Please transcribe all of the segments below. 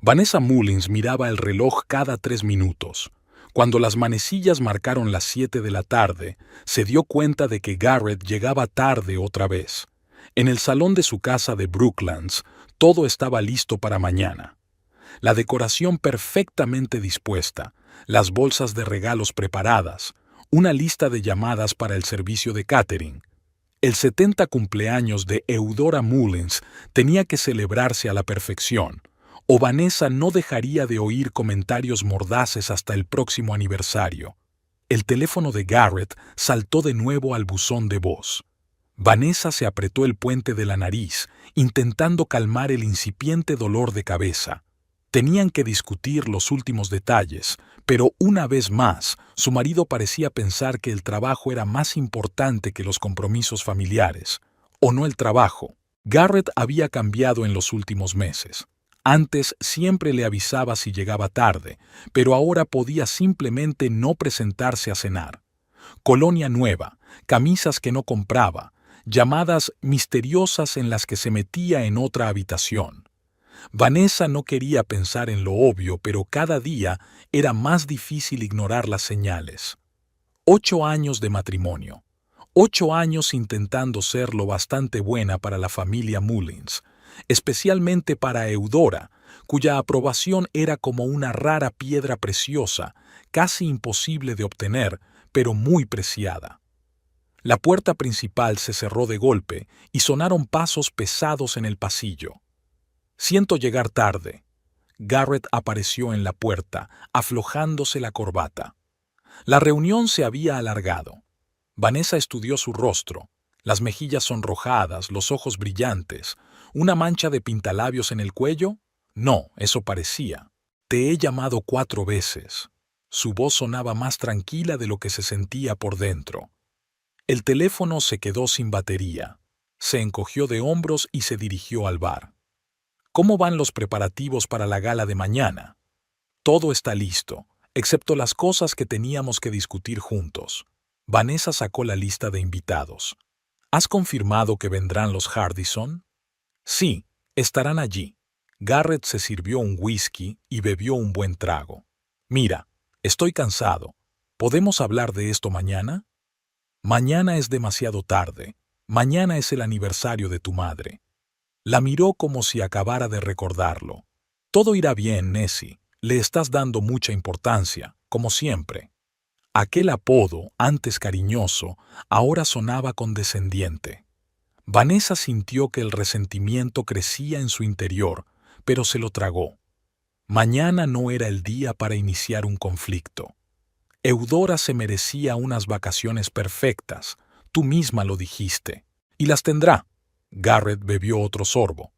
Vanessa Mullins miraba el reloj cada 3 minutos. Cuando las manecillas marcaron las 7 de la tarde, se dio cuenta de que Garrett llegaba tarde otra vez. En el salón de su casa de Brooklands, todo estaba listo para mañana. La decoración perfectamente dispuesta, las bolsas de regalos preparadas, una lista de llamadas para el servicio de catering. El 70 cumpleaños de Eudora Mullins tenía que celebrarse a la perfección, o Vanessa no dejaría de oír comentarios mordaces hasta el próximo aniversario. El teléfono de Garrett saltó de nuevo al buzón de voz. Vanessa se apretó el puente de la nariz, intentando calmar el incipiente dolor de cabeza. Tenían que discutir los últimos detalles, pero una vez más, su marido parecía pensar que el trabajo era más importante que los compromisos familiares. O no el trabajo. Garrett había cambiado en los últimos meses. Antes siempre le avisaba si llegaba tarde, pero ahora podía simplemente no presentarse a cenar. Colonia nueva, camisas que no compraba, llamadas misteriosas en las que se metía en otra habitación. Vanessa no quería pensar en lo obvio, pero cada día era más difícil ignorar las señales. 8 años de matrimonio. 8 años intentando ser lo bastante buena para la familia Mullins, especialmente para Eudora, cuya aprobación era como una rara piedra preciosa, casi imposible de obtener, pero muy preciada. La puerta principal se cerró de golpe y sonaron pasos pesados en el pasillo. «Siento llegar tarde». Garrett apareció en la puerta, aflojándose la corbata. La reunión se había alargado. Vanessa estudió su rostro, las mejillas sonrojadas, los ojos brillantes, una mancha de pintalabios en el cuello. No, eso parecía. «Te he llamado 4 veces». Su voz sonaba más tranquila de lo que se sentía por dentro. El teléfono se quedó sin batería. Se encogió de hombros y se dirigió al bar. «¿Cómo van los preparativos para la gala de mañana?» «Todo está listo, excepto las cosas que teníamos que discutir juntos». Vanessa sacó la lista de invitados. «¿Has confirmado que vendrán los Hardison?» «Sí, estarán allí». Garrett se sirvió un whisky y bebió un buen trago. «Mira, estoy cansado. ¿Podemos hablar de esto mañana?» «Mañana es demasiado tarde. Mañana es el aniversario de tu madre». La miró como si acabara de recordarlo. «Todo irá bien, Nessie. Le estás dando mucha importancia, como siempre». Aquel apodo, antes cariñoso, ahora sonaba condescendiente. Vanessa sintió que el resentimiento crecía en su interior, pero se lo tragó. Mañana no era el día para iniciar un conflicto. Eudora se merecía unas vacaciones perfectas, tú misma lo dijiste, y las tendrá. Garrett bebió otro sorbo.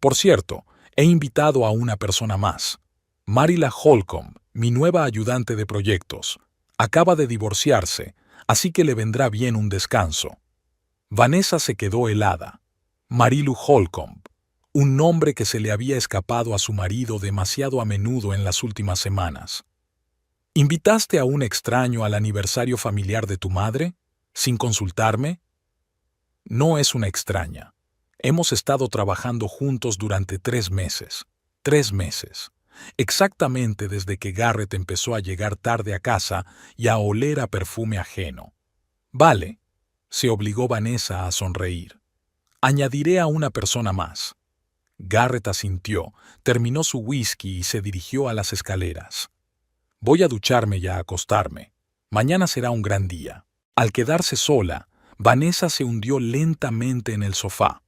«Por cierto, he invitado a una persona más. Marilla Holcomb, mi nueva ayudante de proyectos. Acaba de divorciarse, así que le vendrá bien un descanso». Vanessa se quedó helada. Marilu Holcomb, un nombre que se le había escapado a su marido demasiado a menudo en las últimas semanas. «¿Invitaste a un extraño al aniversario familiar de tu madre? ¿Sin consultarme?» «No es una extraña. Hemos estado trabajando juntos durante 3 meses. 3 meses. Exactamente desde que Garrett empezó a llegar tarde a casa y a oler a perfume ajeno». «Vale», se obligó Vanessa a sonreír. «Añadiré a una persona más». Garrett asintió, terminó su whisky y se dirigió a las escaleras. «Voy a ducharme y a acostarme. Mañana será un gran día». Al quedarse sola, Vanessa se hundió lentamente en el sofá.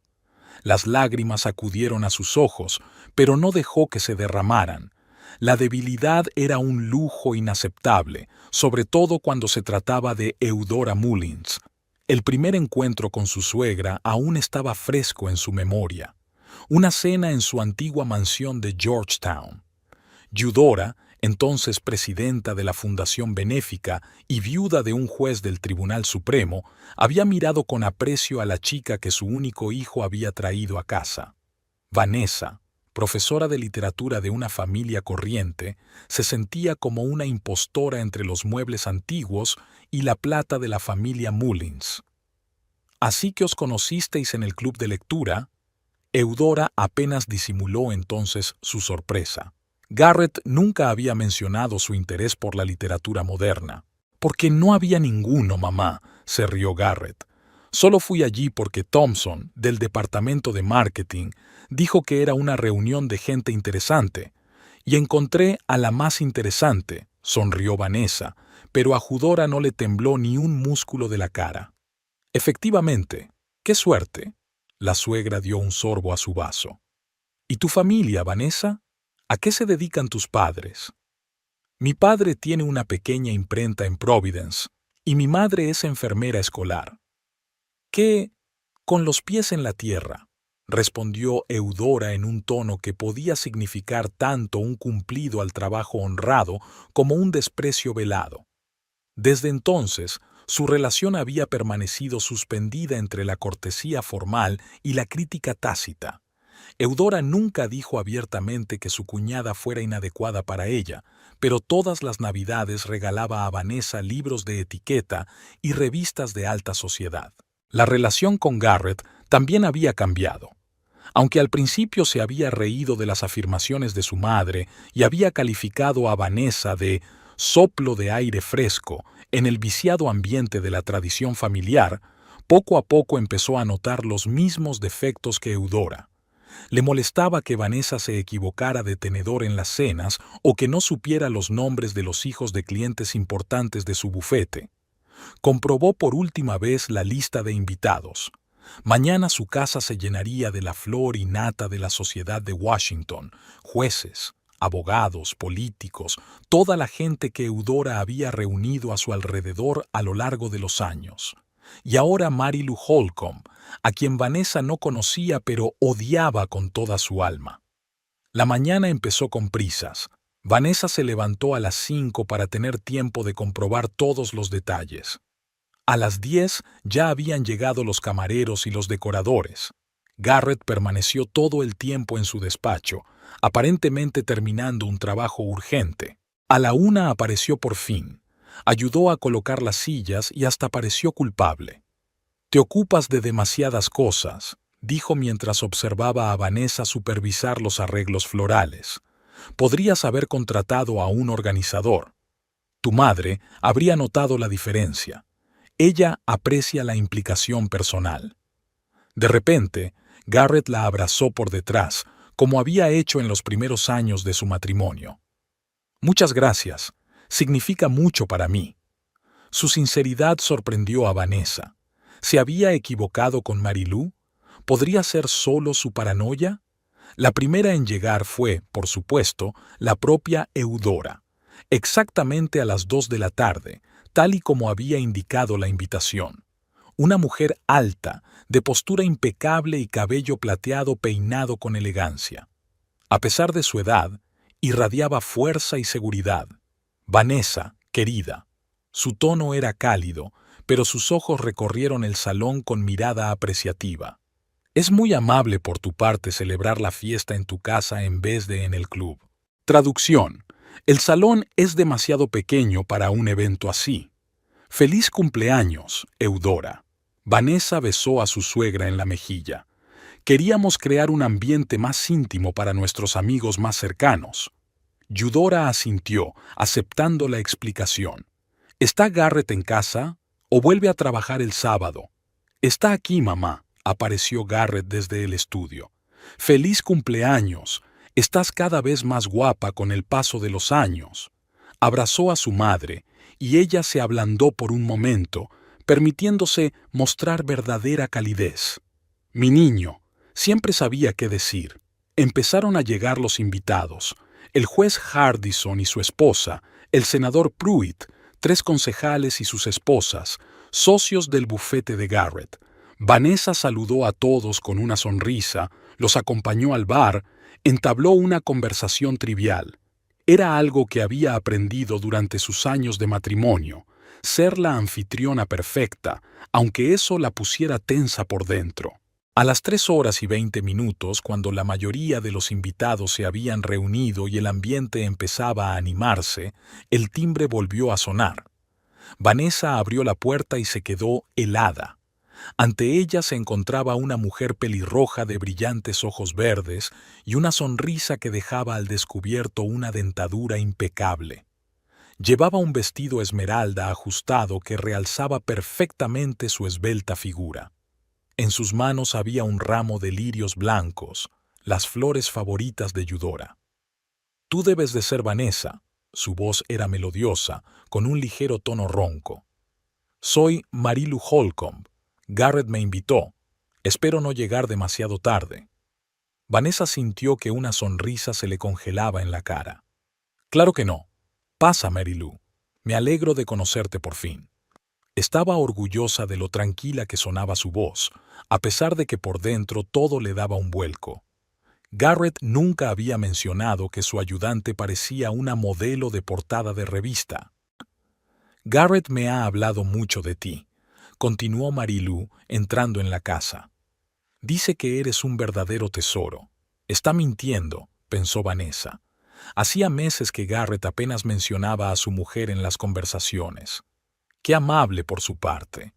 Las lágrimas acudieron a sus ojos, pero no dejó que se derramaran. La debilidad era un lujo inaceptable, sobre todo cuando se trataba de Eudora Mullins. El primer encuentro con su suegra aún estaba fresco en su memoria. Una cena en su antigua mansión de Georgetown. Eudora, entonces presidenta de la Fundación Benéfica y viuda de un juez del Tribunal Supremo, había mirado con aprecio a la chica que su único hijo había traído a casa. Vanessa, profesora de literatura de una familia corriente, se sentía como una impostora entre los muebles antiguos y la plata de la familia Mullins. «¿Así que os conocisteis en el club de lectura?» Eudora apenas disimuló entonces su sorpresa. Garrett nunca había mencionado su interés por la literatura moderna. «Porque no había ninguno, mamá», se rió Garrett. «Solo fui allí porque Thompson, del departamento de marketing, dijo que era una reunión de gente interesante. Y encontré a la más interesante», sonrió Vanessa, pero a Eudora no le tembló ni un músculo de la cara. «Efectivamente, qué suerte». La suegra dio un sorbo a su vaso. «¿Y tu familia, Vanessa? ¿A qué se dedican tus padres?» «Mi padre tiene una pequeña imprenta en Providence y mi madre es enfermera escolar». «¿Qué? Con los pies en la tierra», respondió Eudora en un tono que podía significar tanto un cumplido al trabajo honrado como un desprecio velado. Desde entonces, su relación había permanecido suspendida entre la cortesía formal y la crítica tácita. Eudora nunca dijo abiertamente que su cuñada fuera inadecuada para ella, pero todas las Navidades regalaba a Vanessa libros de etiqueta y revistas de alta sociedad. La relación con Garrett también había cambiado. Aunque al principio se había reído de las afirmaciones de su madre y había calificado a Vanessa de soplo de aire fresco en el viciado ambiente de la tradición familiar, poco a poco empezó a notar los mismos defectos que Eudora. Le molestaba que Vanessa se equivocara de tenedor en las cenas o que no supiera los nombres de los hijos de clientes importantes de su bufete. Comprobó por última vez la lista de invitados. Mañana su casa se llenaría de la flor y nata de la sociedad de Washington, jueces, abogados, políticos, toda la gente que Eudora había reunido a su alrededor a lo largo de los años. Y ahora Mary Lou Holcomb, a quien Vanessa no conocía pero odiaba con toda su alma. La mañana empezó con prisas. Vanessa se levantó a las 5 para tener tiempo de comprobar todos los detalles. A las 10 ya habían llegado los camareros y los decoradores. Garrett permaneció todo el tiempo en su despacho, aparentemente terminando un trabajo urgente. A la 1 apareció por fin. Ayudó a colocar las sillas y hasta pareció culpable. «Te ocupas de demasiadas cosas», dijo mientras observaba a Vanessa supervisar los arreglos florales. «Podrías haber contratado a un organizador. Tu madre habría notado la diferencia. Ella aprecia la implicación personal». De repente, Garrett la abrazó por detrás, como había hecho en los primeros años de su matrimonio. «Muchas gracias. Significa mucho para mí». Su sinceridad sorprendió a Vanessa. ¿Se había equivocado con Mary Lou? ¿Podría ser solo su paranoia? La primera en llegar fue, por supuesto, la propia Eudora, exactamente a las 2 de la tarde, tal y como había indicado la invitación. Una mujer alta, de postura impecable y cabello plateado peinado con elegancia. A pesar de su edad, irradiaba fuerza y seguridad. «Vanessa, querida». Su tono era cálido, pero sus ojos recorrieron el salón con mirada apreciativa. «Es muy amable por tu parte celebrar la fiesta en tu casa en vez de en el club». Traducción: el salón es demasiado pequeño para un evento así. «Feliz cumpleaños, Eudora». Vanessa besó a su suegra en la mejilla. «Queríamos crear un ambiente más íntimo para nuestros amigos más cercanos». Eudora asintió, aceptando la explicación. «¿Está Garrett en casa? ¿O vuelve a trabajar el sábado?» «Está aquí, mamá», apareció Garrett desde el estudio. «Feliz cumpleaños. Estás cada vez más guapa con el paso de los años». Abrazó a su madre, y ella se ablandó por un momento, permitiéndose mostrar verdadera calidez. «Mi niño», siempre sabía qué decir. Empezaron a llegar los invitados. El juez Hardison y su esposa, el senador Pruitt, 3 concejales y sus esposas, socios del bufete de Garrett. Vanessa saludó a todos con una sonrisa, los acompañó al bar, entabló una conversación trivial. Era algo que había aprendido durante sus años de matrimonio, ser la anfitriona perfecta, aunque eso la pusiera tensa por dentro. A las 3:20, cuando la mayoría de los invitados se habían reunido y el ambiente empezaba a animarse, el timbre volvió a sonar. Vanessa abrió la puerta y se quedó helada. Ante ella se encontraba una mujer pelirroja de brillantes ojos verdes y una sonrisa que dejaba al descubierto una dentadura impecable. Llevaba un vestido esmeralda ajustado que realzaba perfectamente su esbelta figura. En sus manos había un ramo de lirios blancos, las flores favoritas de Eudora. «Tú debes de ser Vanessa». Su voz era melodiosa, con un ligero tono ronco. «Soy Marilu Holcomb. Garrett me invitó. Espero no llegar demasiado tarde». Vanessa sintió que una sonrisa se le congelaba en la cara. «Claro que no. Pasa, Marilu. Me alegro de conocerte por fin». Estaba orgullosa de lo tranquila que sonaba su voz, a pesar de que por dentro todo le daba un vuelco. Garrett nunca había mencionado que su ayudante parecía una modelo de portada de revista. «Garrett me ha hablado mucho de ti», continuó Marilu entrando en la casa. «Dice que eres un verdadero tesoro». «Está mintiendo», pensó Vanessa. Hacía meses que Garrett apenas mencionaba a su mujer en las conversaciones. Qué amable por su parte.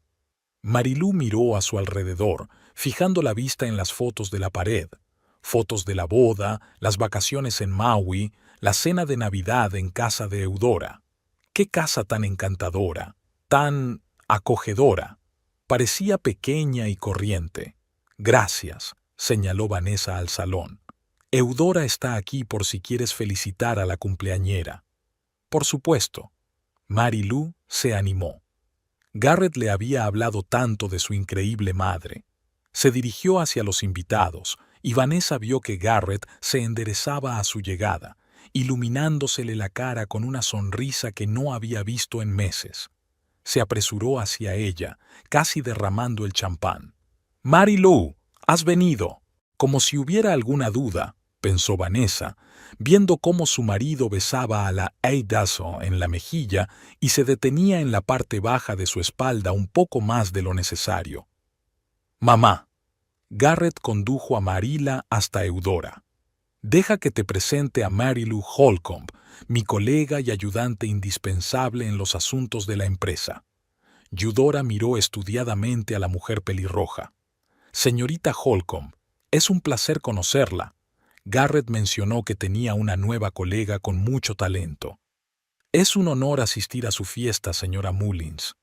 Marilu miró a su alrededor, fijando la vista en las fotos de la pared. Fotos de la boda, las vacaciones en Maui, la cena de Navidad en casa de Eudora. Qué casa tan encantadora, tan acogedora. Parecía pequeña y corriente. «Gracias», señaló Vanessa al salón. «Eudora está aquí por si quieres felicitar a la cumpleañera». «Por supuesto». Marilu se animó. Garrett le había hablado tanto de su increíble madre. Se dirigió hacia los invitados, y Vanessa vio que Garrett se enderezaba a su llegada, iluminándosele la cara con una sonrisa que no había visto en meses. Se apresuró hacia ella, casi derramando el champán. «Marilu, has venido». Como si hubiera alguna duda, pensó Vanessa, viendo cómo su marido besaba a la Eidazo en la mejilla y se detenía en la parte baja de su espalda un poco más de lo necesario. «Mamá». Garrett condujo a Marila hasta Eudora. «Deja que te presente a Marilu Holcomb, mi colega y ayudante indispensable en los asuntos de la empresa». Eudora miró estudiadamente a la mujer pelirroja. «Señorita Holcomb, es un placer conocerla». Garrett mencionó que tenía una nueva colega con mucho talento. «Es un honor asistir a su fiesta, señora Mullins».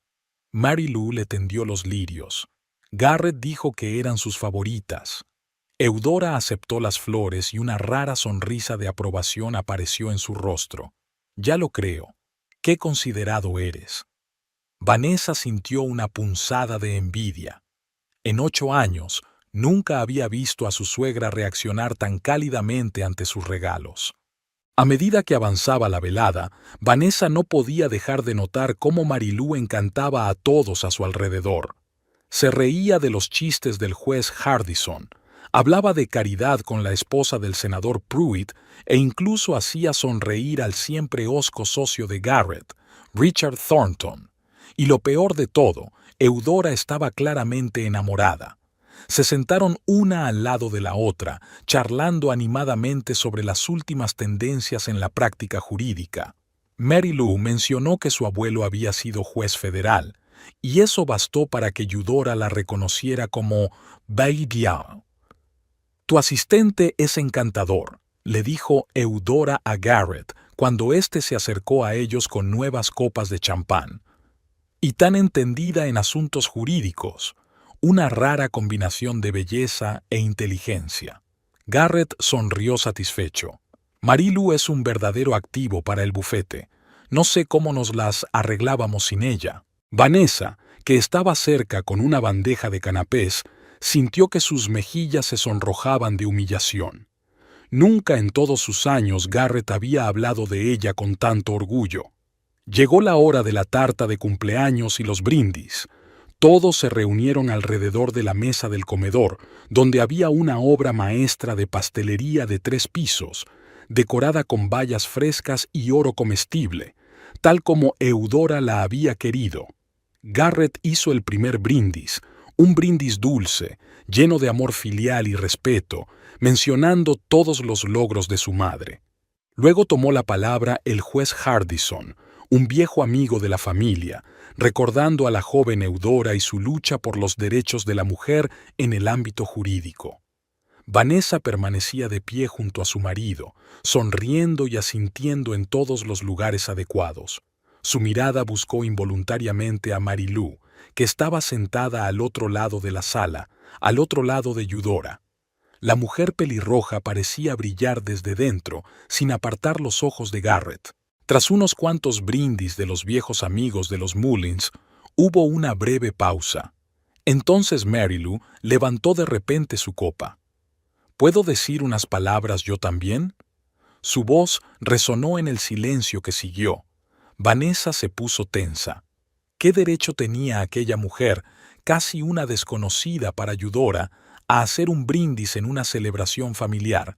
Marilu le tendió los lirios. Garrett dijo que eran sus favoritas. Eudora aceptó las flores y una rara sonrisa de aprobación apareció en su rostro. «Ya lo creo. Qué considerado eres». Vanessa sintió una punzada de envidia. En 8 años, nunca había visto a su suegra reaccionar tan cálidamente ante sus regalos. A medida que avanzaba la velada, Vanessa no podía dejar de notar cómo Marilu encantaba a todos a su alrededor. Se reía de los chistes del juez Hardison, hablaba de caridad con la esposa del senador Pruitt e incluso hacía sonreír al siempre hosco socio de Garrett, Richard Thornton. Y lo peor de todo, Eudora estaba claramente enamorada. Se sentaron una al lado de la otra, charlando animadamente sobre las últimas tendencias en la práctica jurídica. Marilu mencionó que su abuelo había sido juez federal, y eso bastó para que Eudora la reconociera como Bai Diao. «Tu asistente es encantador», le dijo Eudora a Garrett cuando éste se acercó a ellos con nuevas copas de champán. «Y tan entendida en asuntos jurídicos. Una rara combinación de belleza e inteligencia». Garrett sonrió satisfecho. «Marilu es un verdadero activo para el bufete. No sé cómo nos las arreglábamos sin ella». Vanessa, que estaba cerca con una bandeja de canapés, sintió que sus mejillas se sonrojaban de humillación. Nunca en todos sus años Garrett había hablado de ella con tanto orgullo. Llegó la hora de la tarta de cumpleaños y los brindis. Todos se reunieron alrededor de la mesa del comedor, donde había una obra maestra de pastelería de 3 pisos, decorada con bayas frescas y oro comestible, tal como Eudora la había querido. Garrett hizo el primer brindis, un brindis dulce, lleno de amor filial y respeto, mencionando todos los logros de su madre. Luego tomó la palabra el juez Hardison, un viejo amigo de la familia, recordando a la joven Eudora y su lucha por los derechos de la mujer en el ámbito jurídico. Vanessa permanecía de pie junto a su marido, sonriendo y asintiendo en todos los lugares adecuados. Su mirada buscó involuntariamente a Marilú, que estaba sentada al otro lado de la sala, al otro lado de Eudora. La mujer pelirroja parecía brillar desde dentro, sin apartar los ojos de Garrett. Tras unos cuantos brindis de los viejos amigos de los Mullins, hubo una breve pausa. Entonces Marilú levantó de repente su copa. ¿Puedo decir unas palabras yo también? Su voz resonó en el silencio que siguió. Vanessa se puso tensa. ¿Qué derecho tenía aquella mujer, casi una desconocida para Eudora, a hacer un brindis en una celebración familiar?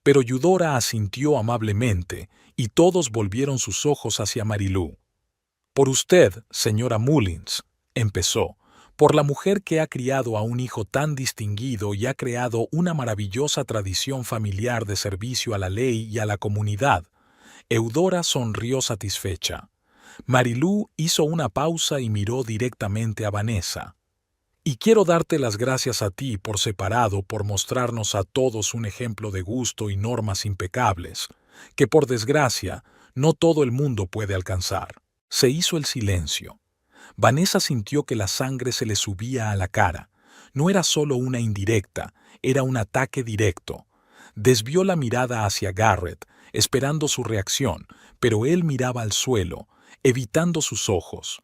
Pero Eudora asintió amablemente y todos volvieron sus ojos hacia Marilú. Por usted, señora Mullins, empezó, por la mujer que ha criado a un hijo tan distinguido y ha creado una maravillosa tradición familiar de servicio a la ley y a la comunidad. Eudora sonrió satisfecha. Marilú hizo una pausa y miró directamente a Vanessa. Y quiero darte las gracias a ti por separado por mostrarnos a todos un ejemplo de gusto y normas impecables, que por desgracia no todo el mundo puede alcanzar. Se hizo el silencio. Vanessa sintió que la sangre se le subía a la cara. No era solo una indirecta, era un ataque directo. Desvió la mirada hacia Garrett, esperando su reacción, pero él miraba al suelo, evitando sus ojos.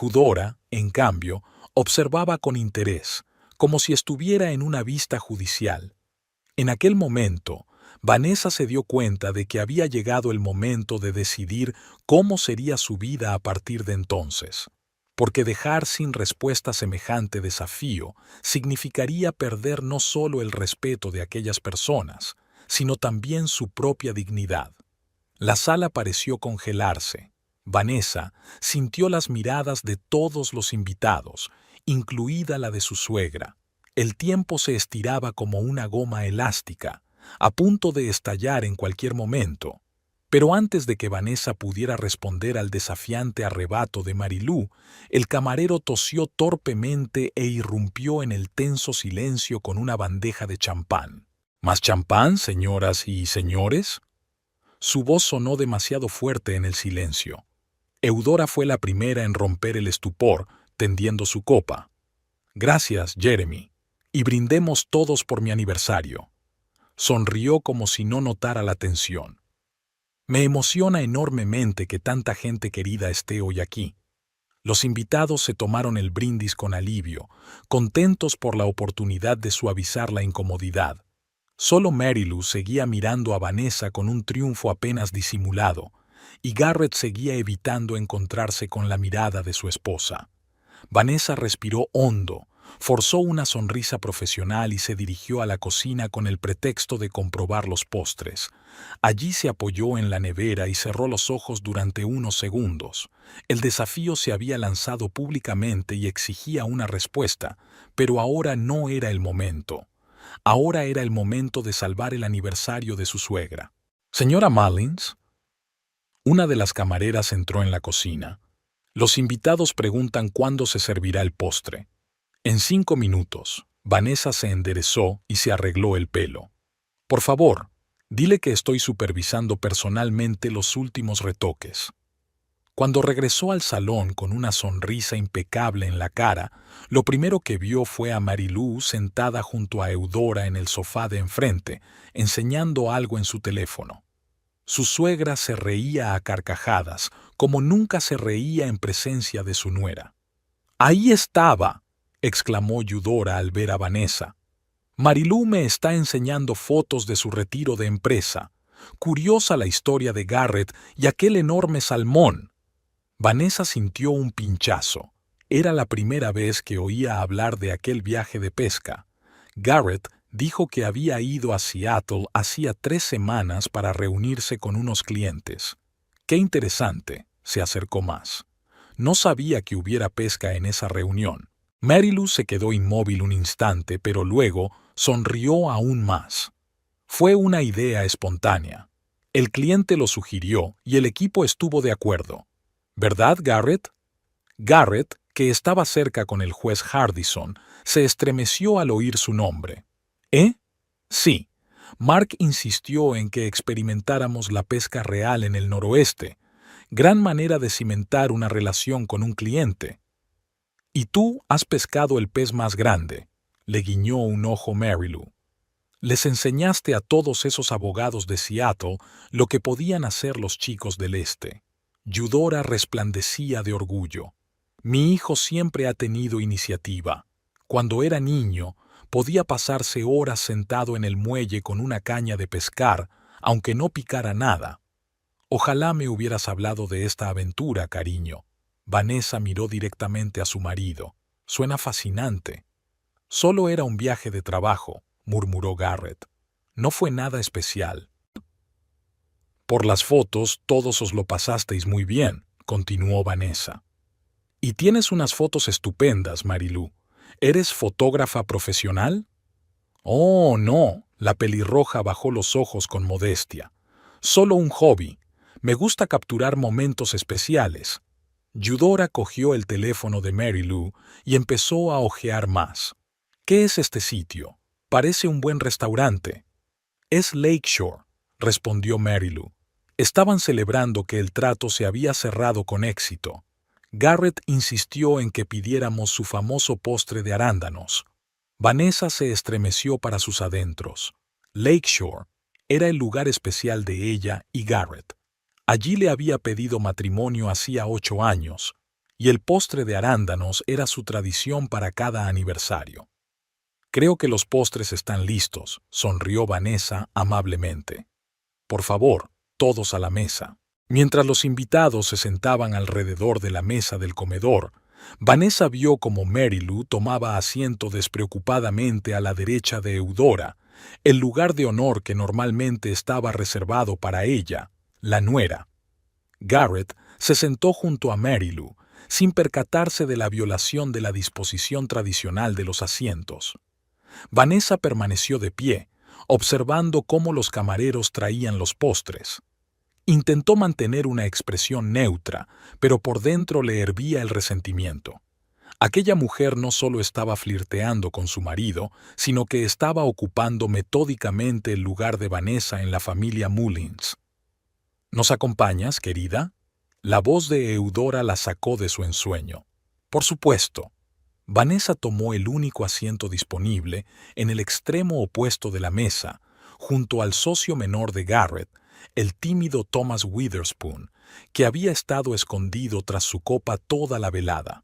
Eudora, en cambio, observaba con interés, como si estuviera en una vista judicial. En aquel momento, Vanessa se dio cuenta de que había llegado el momento de decidir cómo sería su vida a partir de entonces. Porque dejar sin respuesta semejante desafío significaría perder no solo el respeto de aquellas personas, sino también su propia dignidad. La sala pareció congelarse. Vanessa sintió las miradas de todos los invitados, incluida la de su suegra. El tiempo se estiraba como una goma elástica, a punto de estallar en cualquier momento. Pero antes de que Vanessa pudiera responder al desafiante arrebato de Marilú, el camarero tosió torpemente e irrumpió en el tenso silencio con una bandeja de champán. ¿Más champán, señoras y señores? Su voz sonó demasiado fuerte en el silencio. Eudora fue la primera en romper el estupor, tendiendo su copa. Gracias, Jeremy, y brindemos todos por mi aniversario. Sonrió como si no notara la tensión. Me emociona enormemente que tanta gente querida esté hoy aquí. Los invitados se tomaron el brindis con alivio, contentos por la oportunidad de suavizar la incomodidad. Solo Marilú seguía mirando a Vanessa con un triunfo apenas disimulado, y Garrett seguía evitando encontrarse con la mirada de su esposa. Vanessa respiró hondo, forzó una sonrisa profesional y se dirigió a la cocina con el pretexto de comprobar los postres. Allí se apoyó en la nevera y cerró los ojos durante unos segundos. El desafío se había lanzado públicamente y exigía una respuesta, pero ahora no era el momento. Ahora era el momento de salvar el aniversario de su suegra. «Señora Mullins». Una de las camareras entró en la cocina. Los invitados preguntan cuándo se servirá el postre. En 5 minutos, Vanessa se enderezó y se arregló el pelo. Por favor, dile que estoy supervisando personalmente los últimos retoques. Cuando regresó al salón con una sonrisa impecable en la cara, lo primero que vio fue a Marilú sentada junto a Eudora en el sofá de enfrente, enseñando algo en su teléfono. Su suegra se reía a carcajadas, como nunca se reía en presencia de su nuera. «¡Ahí estaba!», exclamó Eudora al ver a Vanessa. «Marilú me está enseñando fotos de su retiro de empresa. Curiosa la historia de Garrett y aquel enorme salmón». Vanessa sintió un pinchazo. Era la primera vez que oía hablar de aquel viaje de pesca. Garrett dijo que había ido a Seattle hacía 3 semanas para reunirse con unos clientes. «Qué interesante», se acercó más. No sabía que hubiera pesca en esa reunión. Marilú se quedó inmóvil un instante, pero luego sonrió aún más. Fue una idea espontánea. El cliente lo sugirió y el equipo estuvo de acuerdo. ¿Verdad, Garrett? Garrett, que estaba cerca con el juez Hardison, se estremeció al oír su nombre. ¿Eh? Sí. Mark insistió en que experimentáramos la pesca real en el noroeste, gran manera de cimentar una relación con un cliente. Y tú has pescado el pez más grande, le guiñó un ojo Mary Lou. Les enseñaste a todos esos abogados de Seattle lo que podían hacer los chicos del este. Eudora resplandecía de orgullo. Mi hijo siempre ha tenido iniciativa. Cuando era niño, podía pasarse horas sentado en el muelle con una caña de pescar, aunque no picara nada. Ojalá me hubieras hablado de esta aventura, cariño. Vanessa miró directamente a su marido. Suena fascinante. Solo era un viaje de trabajo, murmuró Garrett. No fue nada especial. Por las fotos todos os lo pasasteis muy bien, continuó Vanessa. Y tienes unas fotos estupendas, Mary Lou. ¿Eres fotógrafa profesional? Oh, no, la pelirroja bajó los ojos con modestia. Solo un hobby. Me gusta capturar momentos especiales. Eudora cogió el teléfono de Mary Lou y empezó a hojear más. ¿Qué es este sitio? Parece un buen restaurante. Es Lakeshore, respondió Mary Lou. Estaban celebrando que el trato se había cerrado con éxito. Garrett insistió en que pidiéramos su famoso postre de arándanos. Vanessa se estremeció para sus adentros. Lakeshore era el lugar especial de ella y Garrett. Allí le había pedido matrimonio hacía 8 años, y el postre de arándanos era su tradición para cada aniversario. Creo que los postres están listos, sonrió Vanessa amablemente. Por favor, todos a la mesa. Mientras los invitados se sentaban alrededor de la mesa del comedor, Vanessa vio cómo Mary Lou tomaba asiento despreocupadamente a la derecha de Eudora, el lugar de honor que normalmente estaba reservado para ella, la nuera. Garrett se sentó junto a Mary Lou, sin percatarse de la violación de la disposición tradicional de los asientos. Vanessa permaneció de pie, observando cómo los camareros traían los postres. Intentó mantener una expresión neutra, pero por dentro le hervía el resentimiento. Aquella mujer no solo estaba flirteando con su marido, sino que estaba ocupando metódicamente el lugar de Vanessa en la familia Mullins. ¿Nos acompañas, querida? La voz de Eudora la sacó de su ensueño. Por supuesto. Vanessa tomó el único asiento disponible en el extremo opuesto de la mesa, junto al socio menor de Garrett, el tímido Thomas Witherspoon, que había estado escondido tras su copa toda la velada.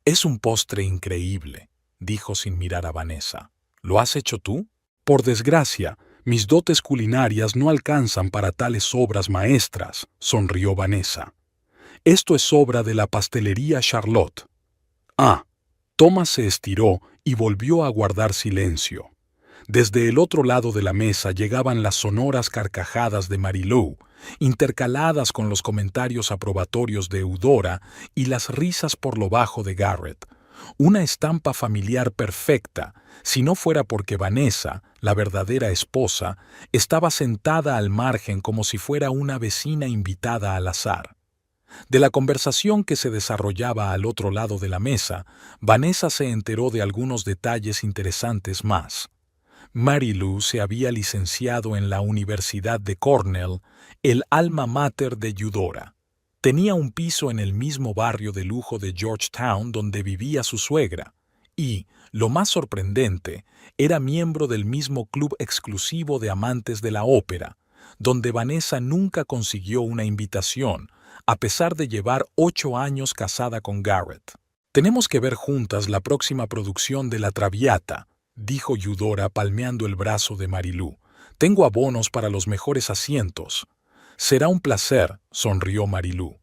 «Es un postre increíble», dijo sin mirar a Vanessa. «¿Lo has hecho tú?» «Por desgracia, mis dotes culinarias no alcanzan para tales obras maestras», sonrió Vanessa. «Esto es obra de la pastelería Charlotte». «Ah». Thomas se estiró y volvió a guardar silencio. Desde el otro lado de la mesa llegaban las sonoras carcajadas de Mary Lou, intercaladas con los comentarios aprobatorios de Eudora y las risas por lo bajo de Garrett. Una estampa familiar perfecta, si no fuera porque Vanessa, la verdadera esposa, estaba sentada al margen como si fuera una vecina invitada al azar. De la conversación que se desarrollaba al otro lado de la mesa, Vanessa se enteró de algunos detalles interesantes más. Mary Lou se había licenciado en la Universidad de Cornell, el alma mater de Eudora. Tenía un piso en el mismo barrio de lujo de Georgetown donde vivía su suegra, y, lo más sorprendente, era miembro del mismo club exclusivo de amantes de la ópera, donde Vanessa nunca consiguió una invitación, a pesar de llevar 8 años casada con Garrett. «Tenemos que ver juntas la próxima producción de La Traviata», dijo Eudora palmeando el brazo de Mary Lou. «Tengo abonos para los mejores asientos». «Será un placer», sonrió Mary Lou.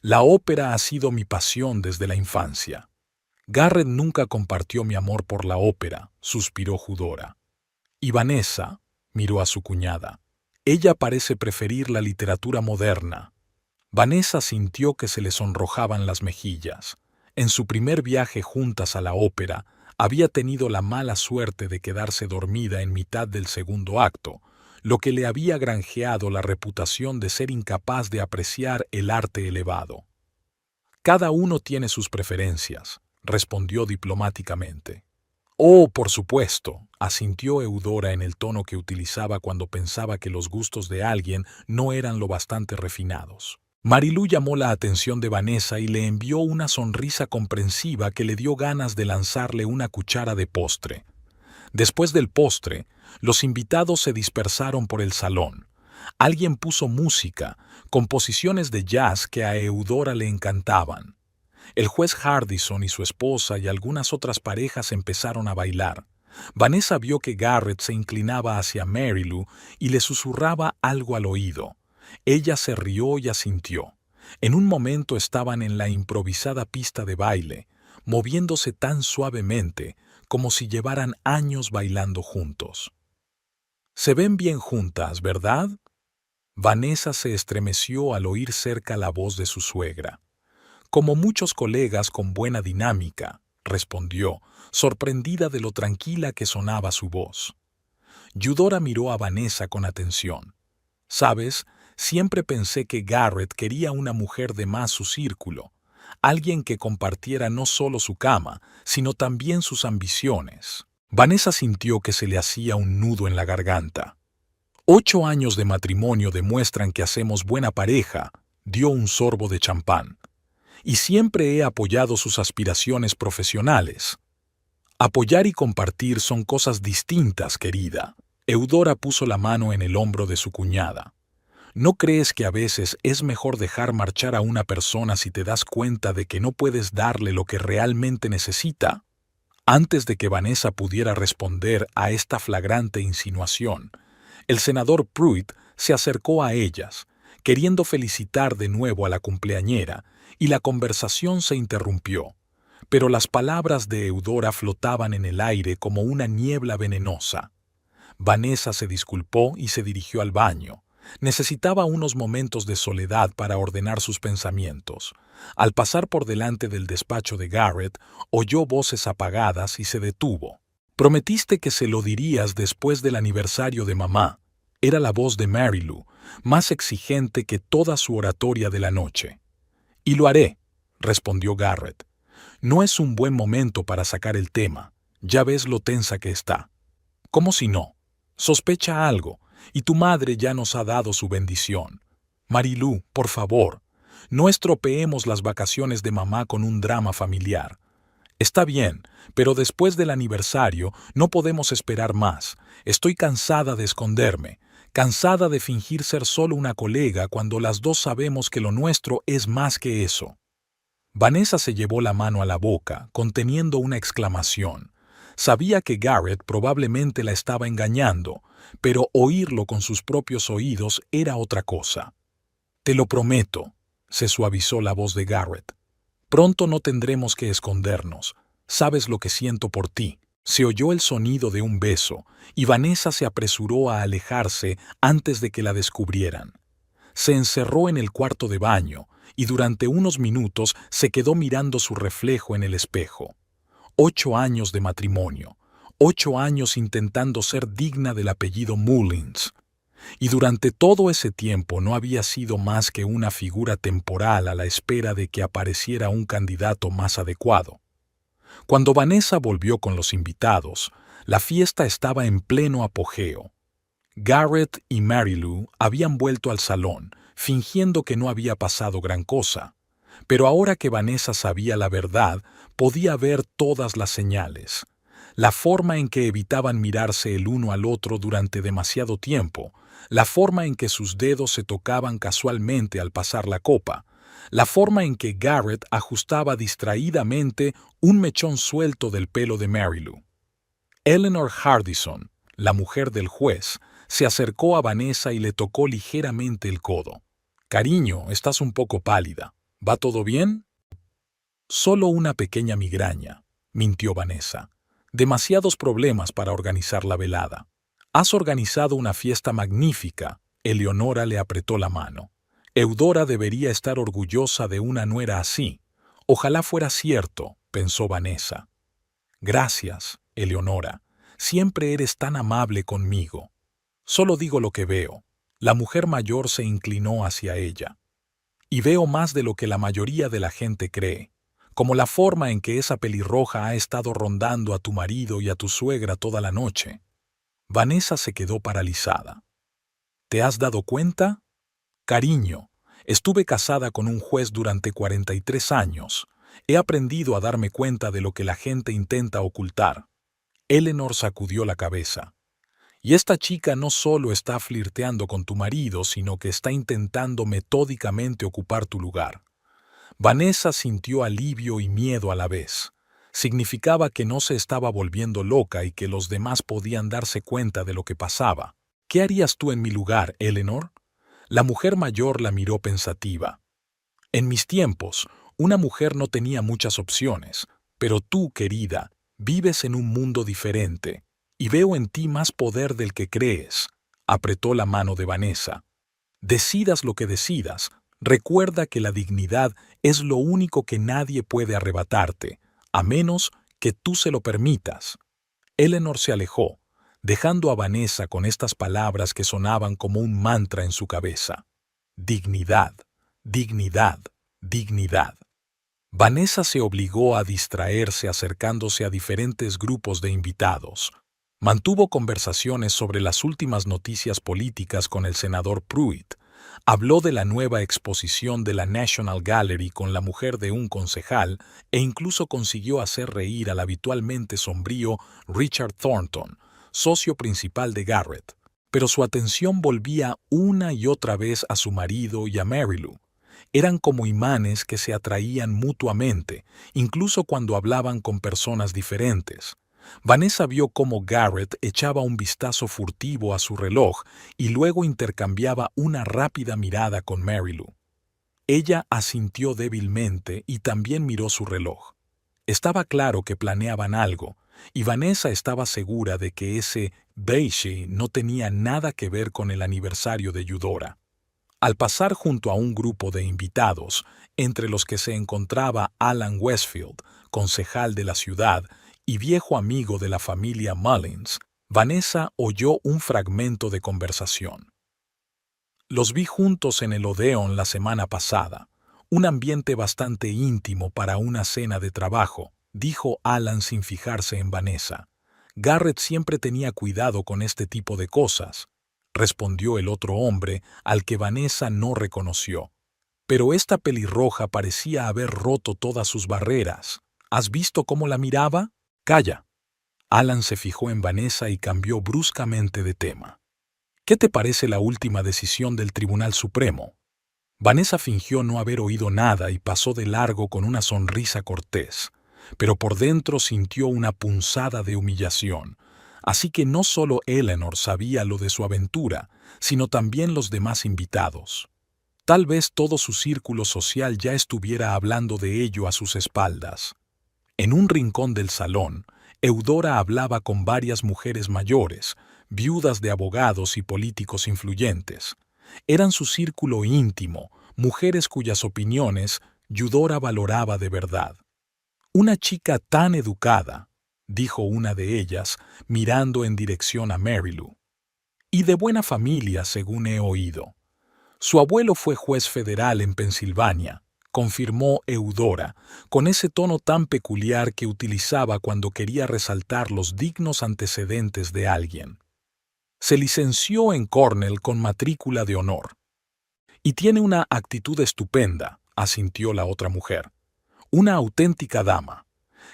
«La ópera ha sido mi pasión desde la infancia». «Garrett nunca compartió mi amor por la ópera», suspiró Eudora. «Y Vanessa», miró a su cuñada. «Ella parece preferir la literatura moderna». Vanessa sintió que se le sonrojaban las mejillas. En su primer viaje juntas a la ópera, había tenido la mala suerte de quedarse dormida en mitad del segundo acto, lo que le había granjeado la reputación de ser incapaz de apreciar el arte elevado. Cada uno tiene sus preferencias, respondió diplomáticamente. Oh, por supuesto, asintió Eudora en el tono que utilizaba cuando pensaba que los gustos de alguien no eran lo bastante refinados. Marilú llamó la atención de Vanessa y le envió una sonrisa comprensiva que le dio ganas de lanzarle una cuchara de postre. Después del postre, los invitados se dispersaron por el salón. Alguien puso música, composiciones de jazz que a Eudora le encantaban. El juez Hardison y su esposa y algunas otras parejas empezaron a bailar. Vanessa vio que Garrett se inclinaba hacia Marilú y le susurraba algo al oído. Ella se rió y asintió. En un momento estaban en la improvisada pista de baile, moviéndose tan suavemente como si llevaran años bailando juntos. Se ven bien juntas, ¿verdad? Vanessa se estremeció al oír cerca la voz de su suegra. Como muchos colegas con buena dinámica, respondió, sorprendida de lo tranquila que sonaba su voz. Eudora miró a Vanessa con atención. ¿Sabes? Siempre pensé que Garrett quería una mujer de más su círculo, alguien que compartiera no solo su cama, sino también sus ambiciones. Vanessa sintió que se le hacía un nudo en la garganta. 8 años de matrimonio demuestran que hacemos buena pareja, dio un sorbo de champán. Y siempre he apoyado sus aspiraciones profesionales. Apoyar y compartir son cosas distintas, querida. Eudora puso la mano en el hombro de su cuñada. ¿No crees que a veces es mejor dejar marchar a una persona si te das cuenta de que no puedes darle lo que realmente necesita? Antes de que Vanessa pudiera responder a esta flagrante insinuación, el senador Pruitt se acercó a ellas, queriendo felicitar de nuevo a la cumpleañera, y la conversación se interrumpió. Pero las palabras de Eudora flotaban en el aire como una niebla venenosa. Vanessa se disculpó y se dirigió al baño. Necesitaba unos momentos de soledad para ordenar sus pensamientos. Al pasar por delante del despacho de Garrett, oyó voces apagadas y se detuvo. «Prometiste que se lo dirías después del aniversario de mamá». Era la voz de Marilú, más exigente que toda su oratoria de la noche. «Y lo haré», respondió Garrett. «No es un buen momento para sacar el tema. Ya ves lo tensa que está». «¿Cómo si no? Sospecha algo, y tu madre ya nos ha dado su bendición. Marilú, por favor, no estropeemos las vacaciones de mamá con un drama familiar. Está bien, pero después del aniversario no podemos esperar más. Estoy cansada de esconderme, cansada de fingir ser solo una colega cuando las dos sabemos que lo nuestro es más que eso». Vanessa se llevó la mano a la boca, conteniendo una exclamación. Sabía que Garrett probablemente la estaba engañando, pero oírlo con sus propios oídos era otra cosa. «Te lo prometo», se suavizó la voz de Garrett. «Pronto no tendremos que escondernos. Sabes lo que siento por ti». Se oyó el sonido de un beso, y Vanessa se apresuró a alejarse antes de que la descubrieran. Se encerró en el cuarto de baño, y durante unos minutos se quedó mirando su reflejo en el espejo. 8 años de matrimonio, 8 años intentando ser digna del apellido Mullins. Y durante todo ese tiempo no había sido más que una figura temporal a la espera de que apareciera un candidato más adecuado. Cuando Vanessa volvió con los invitados, la fiesta estaba en pleno apogeo. Garrett y Marilú habían vuelto al salón, fingiendo que no había pasado gran cosa. Pero ahora que Vanessa sabía la verdad, podía ver todas las señales. La forma en que evitaban mirarse el uno al otro durante demasiado tiempo, la forma en que sus dedos se tocaban casualmente al pasar la copa, la forma en que Garrett ajustaba distraídamente un mechón suelto del pelo de Marilú. Eleanor Hardison, la mujer del juez, se acercó a Vanessa y le tocó ligeramente el codo. «Cariño, estás un poco pálida. ¿Va todo bien?» «Solo una pequeña migraña», mintió Vanessa. «Demasiados problemas para organizar la velada». «Has organizado una fiesta magnífica», Eleonora le apretó la mano. «Eudora debería estar orgullosa de una nuera así. Ojalá fuera cierto», pensó Vanessa. «Gracias, Eleonora. Siempre eres tan amable conmigo. Solo digo lo que veo». La mujer mayor se inclinó hacia ella. Y veo más de lo que la mayoría de la gente cree, como la forma en que esa pelirroja ha estado rondando a tu marido y a tu suegra toda la noche. Vanessa se quedó paralizada. ¿Te has dado cuenta? Cariño, estuve casada con un juez durante 43 años. He aprendido a darme cuenta de lo que la gente intenta ocultar. Eleanor sacudió la cabeza. Y esta chica no solo está flirteando con tu marido, sino que está intentando metódicamente ocupar tu lugar. Vanessa sintió alivio y miedo a la vez. Significaba que no se estaba volviendo loca y que los demás podían darse cuenta de lo que pasaba. ¿Qué harías tú en mi lugar, Eleanor? La mujer mayor la miró pensativa. En mis tiempos, una mujer no tenía muchas opciones, pero tú, querida, vives en un mundo diferente, y veo en ti más poder del que crees. Apretó la mano de Vanessa. Decidas lo que decidas, recuerda que la dignidad es lo único que nadie puede arrebatarte, a menos que tú se lo permitas. Eleanor se alejó, dejando a Vanessa con estas palabras que sonaban como un mantra en su cabeza. Dignidad, dignidad, dignidad. Vanessa se obligó a distraerse acercándose a diferentes grupos de invitados. Mantuvo conversaciones sobre las últimas noticias políticas con el senador Pruitt. Habló de la nueva exposición de la National Gallery con la mujer de un concejal e incluso consiguió hacer reír al habitualmente sombrío Richard Thornton, socio principal de Garrett. Pero su atención volvía una y otra vez a su marido y a Marylou. Eran como imanes que se atraían mutuamente, incluso cuando hablaban con personas diferentes. Vanessa vio cómo Garrett echaba un vistazo furtivo a su reloj y luego intercambiaba una rápida mirada con Marylou. Ella asintió débilmente y también miró su reloj. Estaba claro que planeaban algo, y Vanessa estaba segura de que ese beige no tenía nada que ver con el aniversario de Eudora. Al pasar junto a un grupo de invitados, entre los que se encontraba Alan Westfield, concejal de la ciudad y viejo amigo de la familia Mullins, Vanessa oyó un fragmento de conversación. Los vi juntos en el Odeon la semana pasada, un ambiente bastante íntimo para una cena de trabajo, dijo Alan sin fijarse en Vanessa. Garrett siempre tenía cuidado con este tipo de cosas, respondió el otro hombre, al que Vanessa no reconoció. Pero esta pelirroja parecía haber roto todas sus barreras. ¿Has visto cómo la miraba? Calla. Alan se fijó en Vanessa y cambió bruscamente de tema. ¿Qué te parece la última decisión del Tribunal Supremo? Vanessa fingió no haber oído nada y pasó de largo con una sonrisa cortés, pero por dentro sintió una punzada de humillación. Así que no solo Eleanor sabía lo de su aventura, sino también los demás invitados. Tal vez todo su círculo social ya estuviera hablando de ello a sus espaldas. En un rincón del salón, Eudora hablaba con varias mujeres mayores, viudas de abogados y políticos influyentes. Eran su círculo íntimo, mujeres cuyas opiniones Eudora valoraba de verdad. Una chica tan educada, dijo una de ellas, mirando en dirección a Marylou. Y de buena familia, según he oído. Su abuelo fue juez federal en Pensilvania, confirmó Eudora, con ese tono tan peculiar que utilizaba cuando quería resaltar los dignos antecedentes de alguien. Se licenció en Cornell con matrícula de honor. Y tiene una actitud estupenda, asintió la otra mujer. Una auténtica dama.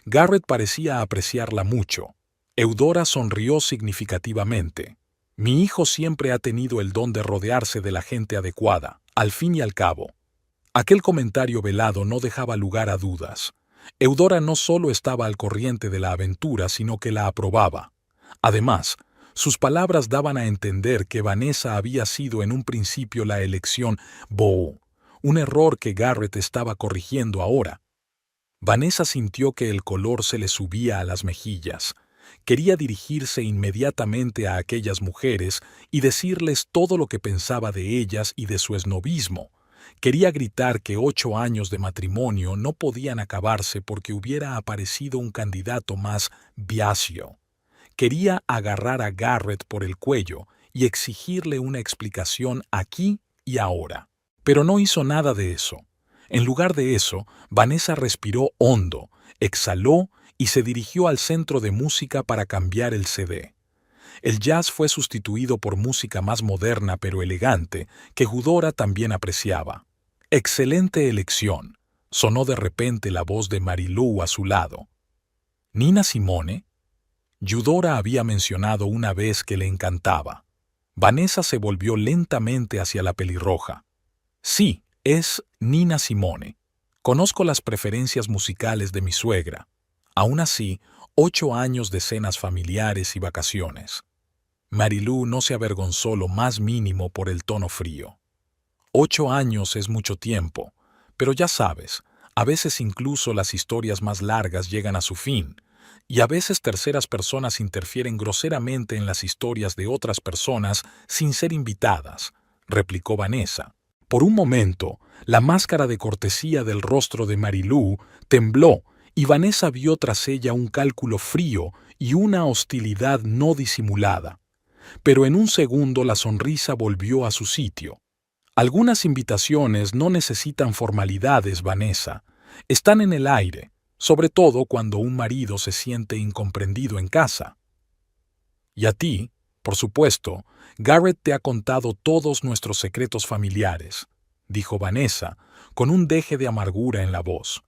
Garrett parecía apreciarla mucho. Eudora sonrió significativamente. Mi hijo siempre ha tenido el don de rodearse de la gente adecuada, al fin y al cabo. Aquel comentario velado no dejaba lugar a dudas. Eudora no solo estaba al corriente de la aventura, sino que la aprobaba. Además, sus palabras daban a entender que Vanessa había sido en un principio la elección Bow, un error que Garrett estaba corrigiendo ahora. Vanessa sintió que el color se le subía a las mejillas. Quería dirigirse inmediatamente a aquellas mujeres y decirles todo lo que pensaba de ellas y de su esnobismo. Quería gritar que 8 años de matrimonio no podían acabarse porque hubiera aparecido un candidato más viacio. Quería agarrar a Garrett por el cuello y exigirle una explicación aquí y ahora. Pero no hizo nada de eso. En lugar de eso, Vanessa respiró hondo, exhaló y se dirigió al centro de música para cambiar el CD. El jazz fue sustituido por música más moderna pero elegante, que Eudora también apreciaba. «Excelente elección», sonó de repente la voz de Marilú a su lado. «¿Nina Simone?» Eudora había mencionado una vez que le encantaba. Vanessa se volvió lentamente hacia la pelirroja. «Sí, es Nina Simone. Conozco las preferencias musicales de mi suegra. Aún así, 8 años de cenas familiares y vacaciones». Marilú no se avergonzó lo más mínimo por el tono frío. 8 años es mucho tiempo, pero ya sabes, a veces incluso las historias más largas llegan a su fin, y a veces terceras personas interfieren groseramente en las historias de otras personas sin ser invitadas, replicó Vanessa. Por un momento, la máscara de cortesía del rostro de Marilú tembló y Vanessa vio tras ella un cálculo frío y una hostilidad no disimulada. Pero en un segundo la sonrisa volvió a su sitio. Algunas invitaciones no necesitan formalidades, Vanessa. Están en el aire, sobre todo cuando un marido se siente incomprendido en casa. Y a ti, por supuesto, Garrett te ha contado todos nuestros secretos familiares, dijo Vanessa, con un deje de amargura en la voz.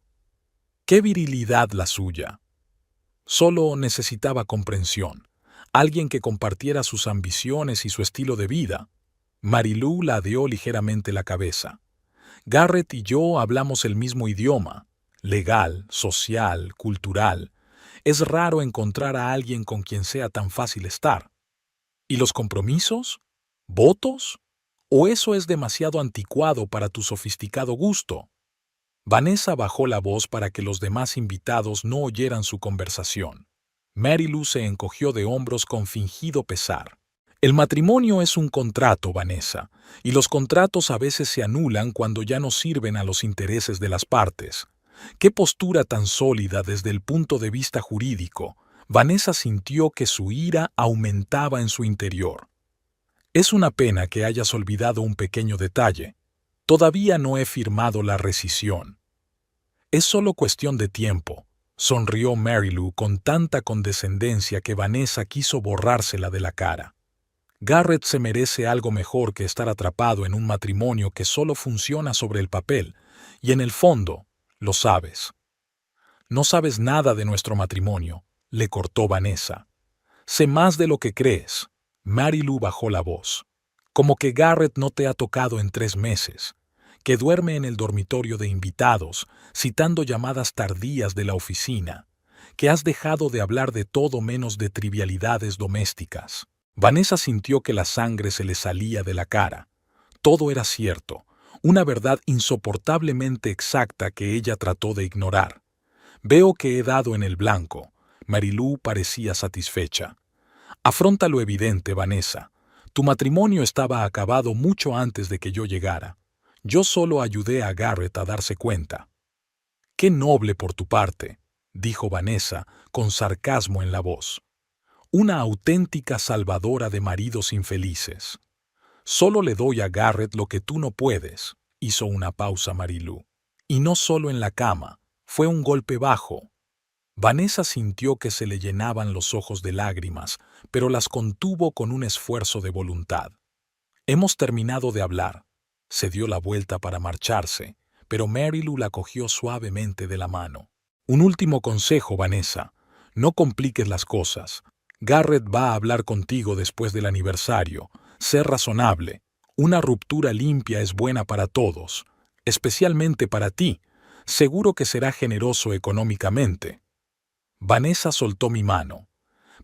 ¡Qué virilidad la suya! Solo necesitaba comprensión, alguien que compartiera sus ambiciones y su estilo de vida. Marilú ladeó ligeramente la cabeza. Garrett y yo hablamos el mismo idioma, legal, social, cultural. Es raro encontrar a alguien con quien sea tan fácil estar. ¿Y los compromisos? ¿Votos? ¿O eso es demasiado anticuado para tu sofisticado gusto? Vanessa bajó la voz para que los demás invitados no oyeran su conversación. Marilú se encogió de hombros con fingido pesar. El matrimonio es un contrato, Vanessa, y los contratos a veces se anulan cuando ya no sirven a los intereses de las partes. ¡Qué postura tan sólida desde el punto de vista jurídico! Vanessa sintió que su ira aumentaba en su interior. Es una pena que hayas olvidado un pequeño detalle. Todavía no he firmado la rescisión. Es solo cuestión de tiempo, sonrió Marilú con tanta condescendencia que Vanessa quiso borrársela de la cara. Garrett se merece algo mejor que estar atrapado en un matrimonio que solo funciona sobre el papel, y en el fondo, lo sabes. No sabes nada de nuestro matrimonio, le cortó Vanessa. Sé más de lo que crees. Marilú bajó la voz. Como que Garrett no te ha tocado en 3 meses, que duerme en el dormitorio de invitados, citando llamadas tardías de la oficina, que has dejado de hablar de todo menos de trivialidades domésticas. Vanessa sintió que la sangre se le salía de la cara. Todo era cierto, una verdad insoportablemente exacta que ella trató de ignorar. Veo que he dado en el blanco. Marilú parecía satisfecha. Afronta lo evidente, Vanessa. Tu matrimonio estaba acabado mucho antes de que yo llegara. Yo solo ayudé a Garrett a darse cuenta. «Qué noble por tu parte», dijo Vanessa con sarcasmo en la voz. «Una auténtica salvadora de maridos infelices. Solo le doy a Garrett lo que tú no puedes», hizo una pausa Marilú. «Y no solo en la cama, fue un golpe bajo». Vanessa sintió que se le llenaban los ojos de lágrimas, pero las contuvo con un esfuerzo de voluntad. «Hemos terminado de hablar». Se dio la vuelta para marcharse, pero Marilú la cogió suavemente de la mano. «Un último consejo, Vanessa. No compliques las cosas. Garrett va a hablar contigo después del aniversario. Sé razonable. Una ruptura limpia es buena para todos, especialmente para ti. Seguro que será generoso económicamente». Vanessa soltó mi mano.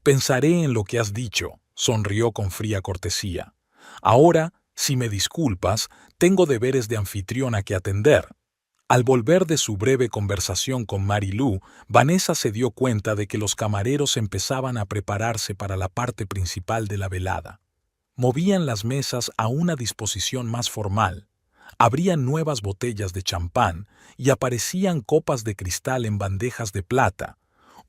«Pensaré en lo que has dicho», sonrió con fría cortesía. «Ahora, si me disculpas, tengo deberes de anfitriona que atender». Al volver de su breve conversación con Marilú, Vanessa se dio cuenta de que los camareros empezaban a prepararse para la parte principal de la velada. Movían las mesas a una disposición más formal. Abrían nuevas botellas de champán y aparecían copas de cristal en bandejas de plata,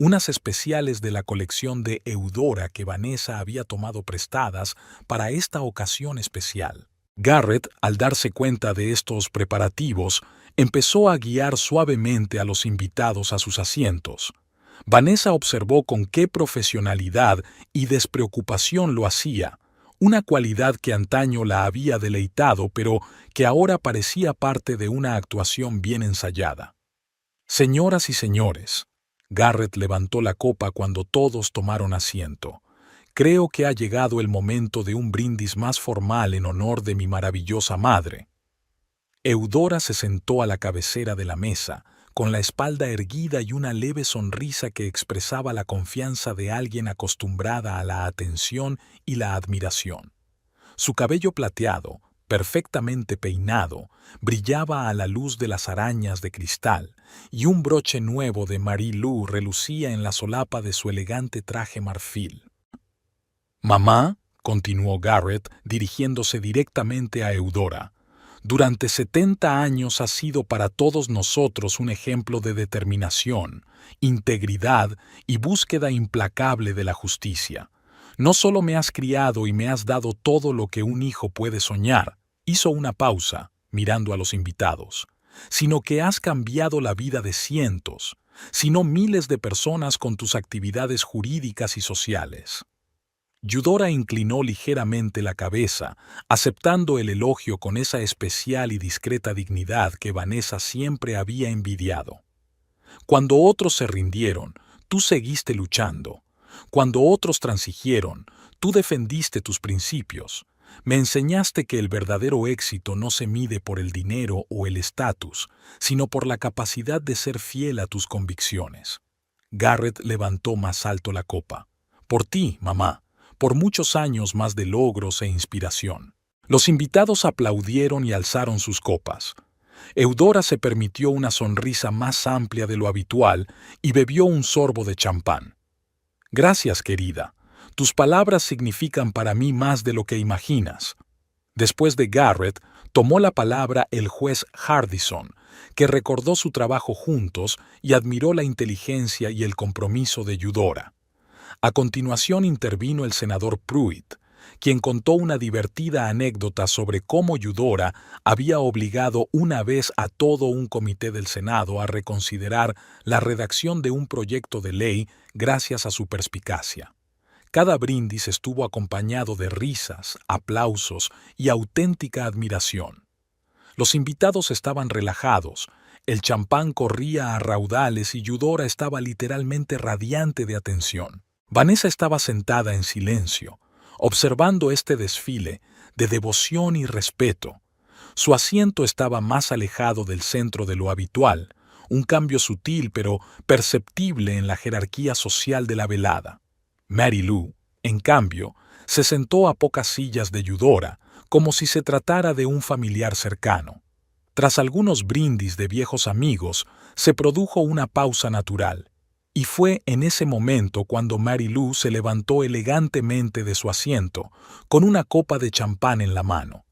unas especiales de la colección de Eudora que Vanessa había tomado prestadas para esta ocasión especial. Garrett, al darse cuenta de estos preparativos, empezó a guiar suavemente a los invitados a sus asientos. Vanessa observó con qué profesionalidad y despreocupación lo hacía, una cualidad que antaño la había deleitado, pero que ahora parecía parte de una actuación bien ensayada. Señoras y señores, Garrett levantó la copa cuando todos tomaron asiento. Creo que ha llegado el momento de un brindis más formal en honor de mi maravillosa madre. Eudora se sentó a la cabecera de la mesa, con la espalda erguida y una leve sonrisa que expresaba la confianza de alguien acostumbrada a la atención y la admiración. Su cabello plateado, perfectamente peinado, brillaba a la luz de las arañas de cristal, y un broche nuevo de Marie Lou relucía en la solapa de su elegante traje marfil. «Mamá», continuó Garrett, dirigiéndose directamente a Eudora, «durante 70 años has sido para todos nosotros un ejemplo de determinación, integridad y búsqueda implacable de la justicia. No solo me has criado y me has dado todo lo que un hijo puede soñar», hizo una pausa, mirando a los invitados, «sino que has cambiado la vida de cientos, si no miles de personas con tus actividades jurídicas y sociales». Eudora inclinó ligeramente la cabeza, aceptando el elogio con esa especial y discreta dignidad que Vanessa siempre había envidiado. «Cuando otros se rindieron, tú seguiste luchando. Cuando otros transigieron, tú defendiste tus principios. Me enseñaste que el verdadero éxito no se mide por el dinero o el estatus, sino por la capacidad de ser fiel a tus convicciones». Garrett levantó más alto la copa. «Por ti, mamá, por muchos años más de logros e inspiración». Los invitados aplaudieron y alzaron sus copas. Eudora se permitió una sonrisa más amplia de lo habitual y bebió un sorbo de champán. «Gracias, querida. Tus palabras significan para mí más de lo que imaginas». Después de Garrett, tomó la palabra el juez Hardison, que recordó su trabajo juntos y admiró la inteligencia y el compromiso de Eudora. A continuación intervino el senador Pruitt, quien contó una divertida anécdota sobre cómo Eudora había obligado una vez a todo un comité del Senado a reconsiderar la redacción de un proyecto de ley gracias a su perspicacia. Cada brindis estuvo acompañado de risas, aplausos y auténtica admiración. Los invitados estaban relajados, el champán corría a raudales y Eudora estaba literalmente radiante de atención. Vanessa estaba sentada en silencio, observando este desfile de devoción y respeto. Su asiento estaba más alejado del centro de lo habitual, un cambio sutil pero perceptible en la jerarquía social de la velada. Marie Lou, en cambio, se sentó a pocas sillas de Eudora, como si se tratara de un familiar cercano. Tras algunos brindis de viejos amigos, se produjo una pausa natural. Y fue en ese momento cuando Marie Lou se levantó elegantemente de su asiento, con una copa de champán en la mano.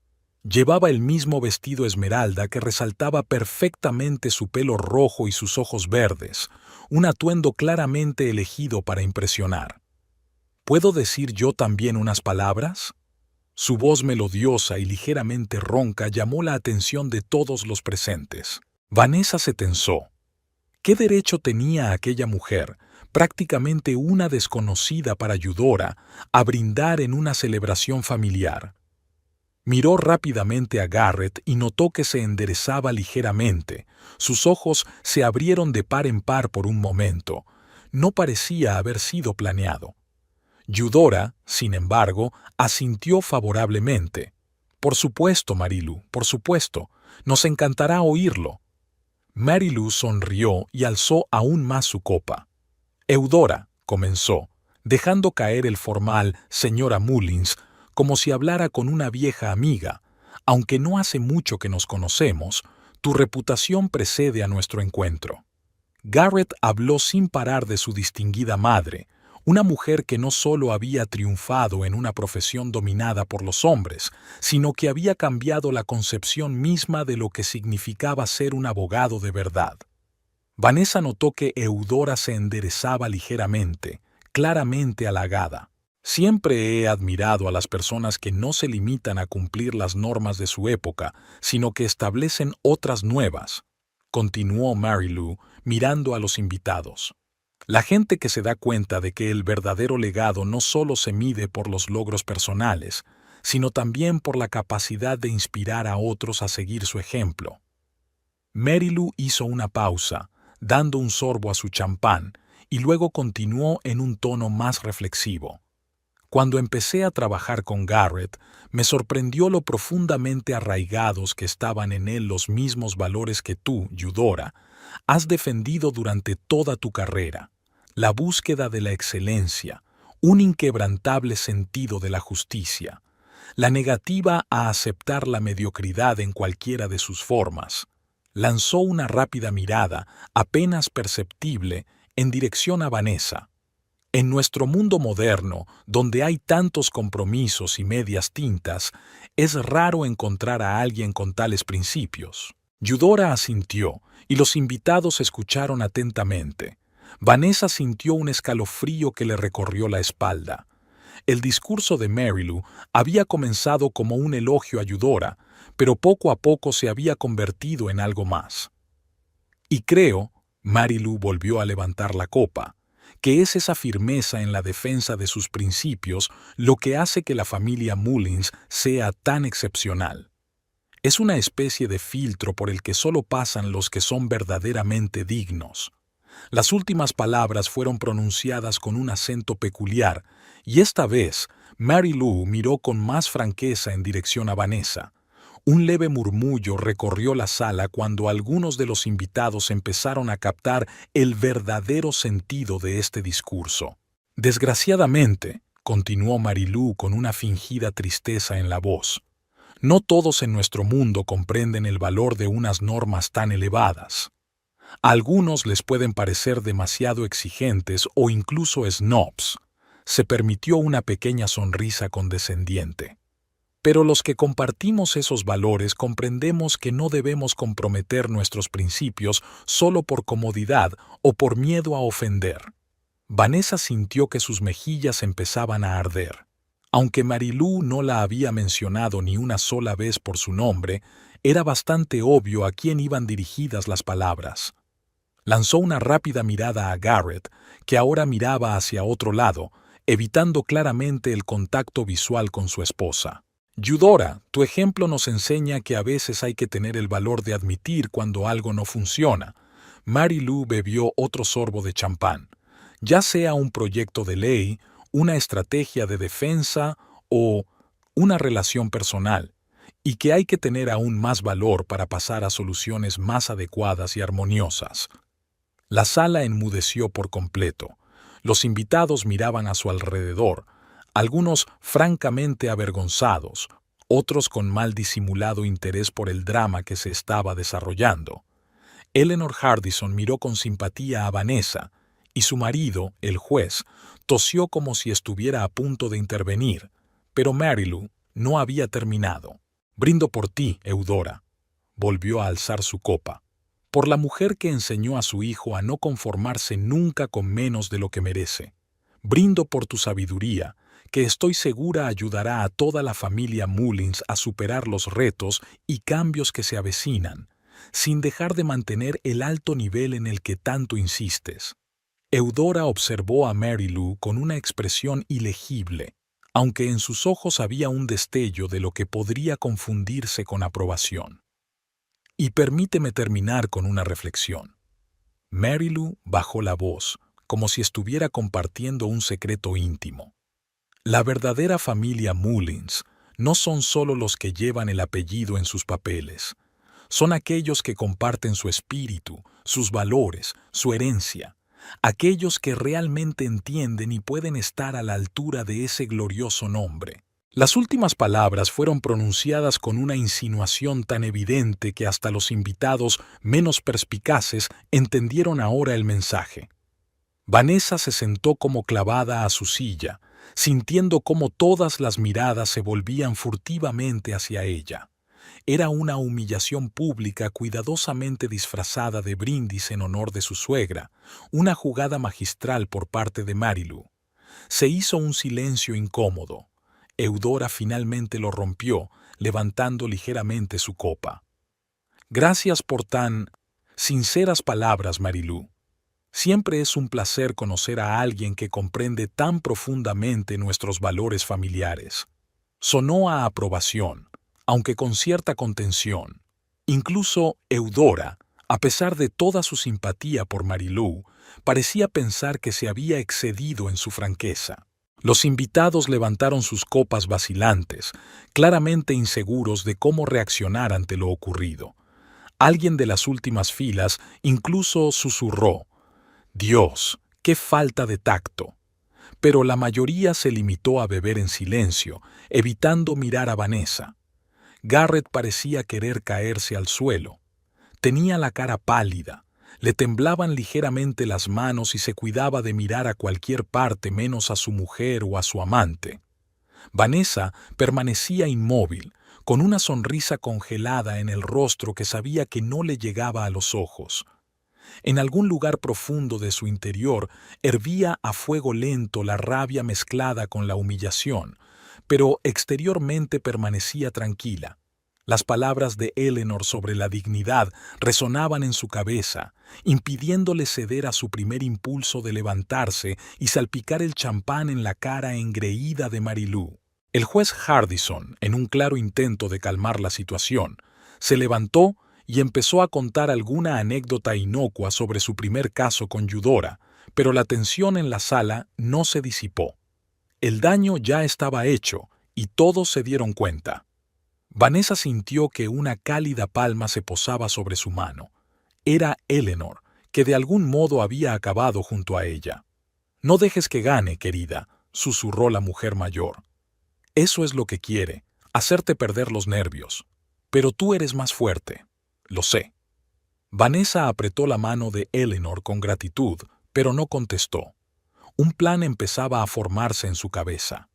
Llevaba el mismo vestido esmeralda que resaltaba perfectamente su pelo rojo y sus ojos verdes, un atuendo claramente elegido para impresionar. ¿Puedo decir yo también unas palabras? Su voz melodiosa y ligeramente ronca llamó la atención de todos los presentes. Vanessa se tensó. ¿Qué derecho tenía aquella mujer, prácticamente una desconocida para Eudora, a brindar en una celebración familiar? Miró rápidamente a Garrett y notó que se enderezaba ligeramente. Sus ojos se abrieron de par en par por un momento. No parecía haber sido planeado. Eudora, sin embargo, asintió favorablemente. «Por supuesto, Marie Lou, por supuesto. Nos encantará oírlo». Marie Lou sonrió y alzó aún más su copa. «Eudora», comenzó, dejando caer el formal «señora Mullins», como si hablara con una vieja amiga, «aunque no hace mucho que nos conocemos, tu reputación precede a nuestro encuentro». Garrett habló sin parar de su distinguida madre, una mujer que no solo había triunfado en una profesión dominada por los hombres, sino que había cambiado la concepción misma de lo que significaba ser un abogado de verdad. Vanessa notó que Eudora se enderezaba ligeramente, claramente halagada. Siempre he admirado a las personas que no se limitan a cumplir las normas de su época, sino que establecen otras nuevas, continuó Mary Lou, mirando a los invitados. La gente que se da cuenta de que el verdadero legado no solo se mide por los logros personales, sino también por la capacidad de inspirar a otros a seguir su ejemplo. Mary Lou hizo una pausa, dando un sorbo a su champán, y luego continuó en un tono más reflexivo. Cuando empecé a trabajar con Garrett, me sorprendió lo profundamente arraigados que estaban en él los mismos valores que tú, Eudora, has defendido durante toda tu carrera: la búsqueda de la excelencia, un inquebrantable sentido de la justicia, la negativa a aceptar la mediocridad en cualquiera de sus formas. Lanzó una rápida mirada, apenas perceptible, en dirección a Vanessa. En nuestro mundo moderno, donde hay tantos compromisos y medias tintas, es raro encontrar a alguien con tales principios. Eudora asintió, y los invitados escucharon atentamente. Vanessa sintió un escalofrío que le recorrió la espalda. El discurso de Mary Lou había comenzado como un elogio a Eudora, pero poco a poco se había convertido en algo más. Y creo, Mary Lou volvió a levantar la copa, que es esa firmeza en la defensa de sus principios lo que hace que la familia Mullins sea tan excepcional. Es una especie de filtro por el que solo pasan los que son verdaderamente dignos. Las últimas palabras fueron pronunciadas con un acento peculiar, y esta vez Mary Lou miró con más franqueza en dirección a Vanessa. Un leve murmullo recorrió la sala cuando algunos de los invitados empezaron a captar el verdadero sentido de este discurso. Desgraciadamente, continuó Mary Lou con una fingida tristeza en la voz, no todos en nuestro mundo comprenden el valor de unas normas tan elevadas. A algunos les pueden parecer demasiado exigentes o incluso snobs. Se permitió una pequeña sonrisa condescendiente. Pero los que compartimos esos valores comprendemos que no debemos comprometer nuestros principios solo por comodidad o por miedo a ofender. Vanessa sintió que sus mejillas empezaban a arder. Aunque Mary Lou no la había mencionado ni una sola vez por su nombre, era bastante obvio a quién iban dirigidas las palabras. Lanzó una rápida mirada a Garrett, que ahora miraba hacia otro lado, evitando claramente el contacto visual con su esposa. Eudora, tu ejemplo nos enseña que a veces hay que tener el valor de admitir cuando algo no funciona. Mary Lou bebió otro sorbo de champán. Ya sea un proyecto de ley, una estrategia de defensa o una relación personal, y que hay que tener aún más valor para pasar a soluciones más adecuadas y armoniosas. La sala enmudeció por completo. Los invitados miraban a su alrededor, algunos francamente avergonzados, otros con mal disimulado interés por el drama que se estaba desarrollando. Eleanor Hardison miró con simpatía a Vanessa, y su marido, el juez, tosió como si estuviera a punto de intervenir, pero Mary Lou no había terminado. Brindo por ti, Eudora. Volvió a alzar su copa. Por la mujer que enseñó a su hijo a no conformarse nunca con menos de lo que merece. Brindo por tu sabiduría, que estoy segura ayudará a toda la familia Mullins a superar los retos y cambios que se avecinan, sin dejar de mantener el alto nivel en el que tanto insistes. Eudora observó a Mary Lou con una expresión ilegible, aunque en sus ojos había un destello de lo que podría confundirse con aprobación. Y permíteme terminar con una reflexión. Mary Lou bajó la voz, como si estuviera compartiendo un secreto íntimo. La verdadera familia Mullins no son solo los que llevan el apellido en sus papeles. Son aquellos que comparten su espíritu, sus valores, su herencia. Aquellos que realmente entienden y pueden estar a la altura de ese glorioso nombre. Las últimas palabras fueron pronunciadas con una insinuación tan evidente que hasta los invitados menos perspicaces entendieron ahora el mensaje. Vanessa se sentó como clavada a su silla, sintiendo cómo todas las miradas se volvían furtivamente hacia ella. Era una humillación pública cuidadosamente disfrazada de brindis en honor de su suegra, una jugada magistral por parte de Mary Lou. Se hizo un silencio incómodo. Eudora finalmente lo rompió, levantando ligeramente su copa. Gracias por tan sinceras palabras, Marilú. Siempre es un placer conocer a alguien que comprende tan profundamente nuestros valores familiares. Sonó a aprobación, aunque con cierta contención. Incluso Eudora, a pesar de toda su simpatía por Marilú, parecía pensar que se había excedido en su franqueza. Los invitados levantaron sus copas vacilantes, claramente inseguros de cómo reaccionar ante lo ocurrido. Alguien de las últimas filas incluso susurró: «Dios, qué falta de tacto». Pero la mayoría se limitó a beber en silencio, evitando mirar a Vanessa. Garrett parecía querer caerse al suelo. Tenía la cara pálida, le temblaban ligeramente las manos y se cuidaba de mirar a cualquier parte menos a su mujer o a su amante. Vanessa permanecía inmóvil, con una sonrisa congelada en el rostro que sabía que no le llegaba a los ojos. En algún lugar profundo de su interior hervía a fuego lento la rabia mezclada con la humillación, pero exteriormente permanecía tranquila. Las palabras de Eleanor sobre la dignidad resonaban en su cabeza, impidiéndole ceder a su primer impulso de levantarse y salpicar el champán en la cara engreída de Marilú. El juez Hardison, en un claro intento de calmar la situación, se levantó y empezó a contar alguna anécdota inocua sobre su primer caso con Eudora, pero la tensión en la sala no se disipó. El daño ya estaba hecho y todos se dieron cuenta. Vanessa sintió que una cálida palma se posaba sobre su mano. Era Eleanor, que de algún modo había acabado junto a ella. «No dejes que gane, querida», susurró la mujer mayor. «Eso es lo que quiere, hacerte perder los nervios. Pero tú eres más fuerte. Lo sé». Vanessa apretó la mano de Eleanor con gratitud, pero no contestó. Un plan empezaba a formarse en su cabeza.